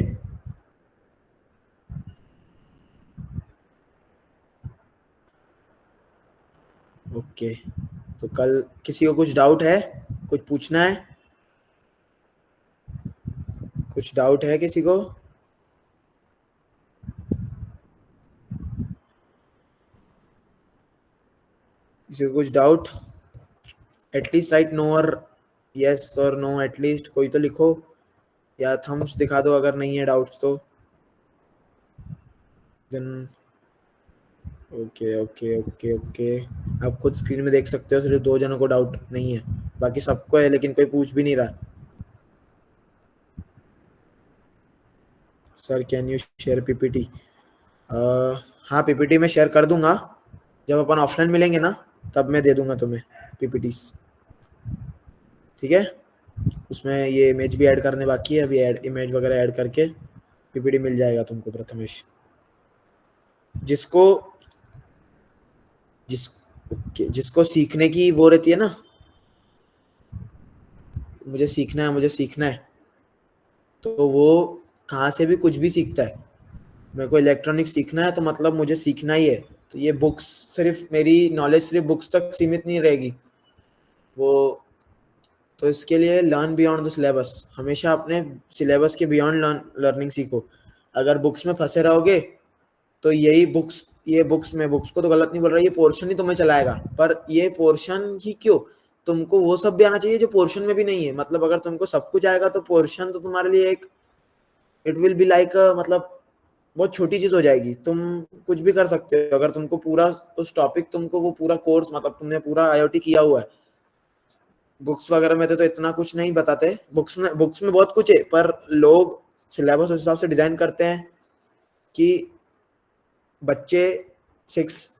Okay, तो कल किसी को कुछ डाउट है, कुछ पूछना है? कुछ डाउट है किसी को? किसी को कुछ डाउट? एटलीस्ट राइट नो और यस और नो, एटलीस्ट कोई तो लिखो, या थम्स दिखा दो अगर नहीं है डाउट्स तो। Then okay okay okay okay, आप खुद स्क्रीन में देख सकते हो, सिर्फ दो जनों को डाउट नहीं है, बाकी सबको है, लेकिन कोई पूछ भी नहीं रहा। Sir can you share PPT? हाँ, पीपीटी में शेयर कर दूंगा, जब अपन ऑफलाइन मिलेंगे ना, तब मैं दे दूंगा तुम्हें पीपीटीज। ठीक है, उसमें ये इमेज भी ऐड करने बाकी है, अभी इमेज वगैरह ऐड करके पीपीटी मिल जाएगा तुमको प्रथमेश। जिसको जिस जिसको सीखने की वो रहती है ना, मुझे सीखना है, तो वो कहाँ से भी कुछ भी सीखता है। मेरे को इलेक्ट्रॉनिक्स सीखना है तो मतलब मुझे सीखना ही है। तो ये बुक्स, सिर्फ मेरी नॉलेज सिर्फ बुक्स तक सीमित नहीं रहेगी वो। तो इसके लिए लर्न बियॉन्ड द सिलेबस, हमेशा अपने सिलेबस के बियॉन्ड लर्निंग सीखो। अगर बुक्स में फंसे रहोगे तो यही बुक्स, ये बुक्स में, बुक्स को तो गलत नहीं बोल रहा, ये पोर्शन ही तुम्हें चलाएगा। पर ये पोर्शन ही क्यों, तुमको वो सब भी आना चाहिए जो पोर्शन में भी नहीं है। मतलब अगर तुमको सब कुछ आएगा तो पोर्शन तो तुम्हारे लिए एक, इट विल बी लाइक, मतलब बहुत छोटी चीज हो जाएगी। तुम कुछ भी कर सकते हो अगर तुमको पूरा उस टॉपिक, तुमको वो पूरा कोर्स, मतलब तुमने पूरा आईओटी किया हुआ है। बुक्स वगैरह में तो इतना कुछ नहीं बताते, बुक्स में बहुत कुछ है, पर लोग सिलेबस उस हिसाब से डिजाइन करते हैं कि बच्चे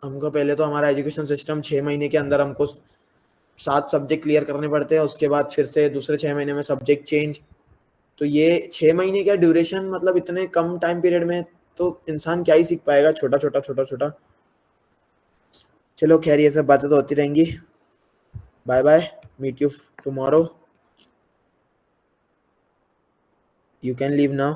हमको पहले तो हमारा एजुकेशन सिस्टम 6 महीने के अंदर हमको 7 सब्जेक्ट क्लियर करने पड़ते हैं, उसके बाद फिर से दूसरे 6 महीने में सब्जेक्ट चेंज। तो ये 6 महीने का ड्यूरेशन, मतलब इतने कम टाइम पीरियड में तो इंसान क्या ही सीख पाएगा, छोटा छोटा छोटा छोटा। चलो खैर, ये सब बातें तो होती रहेंगी। Bye bye, meet you tomorrow, you can leave now.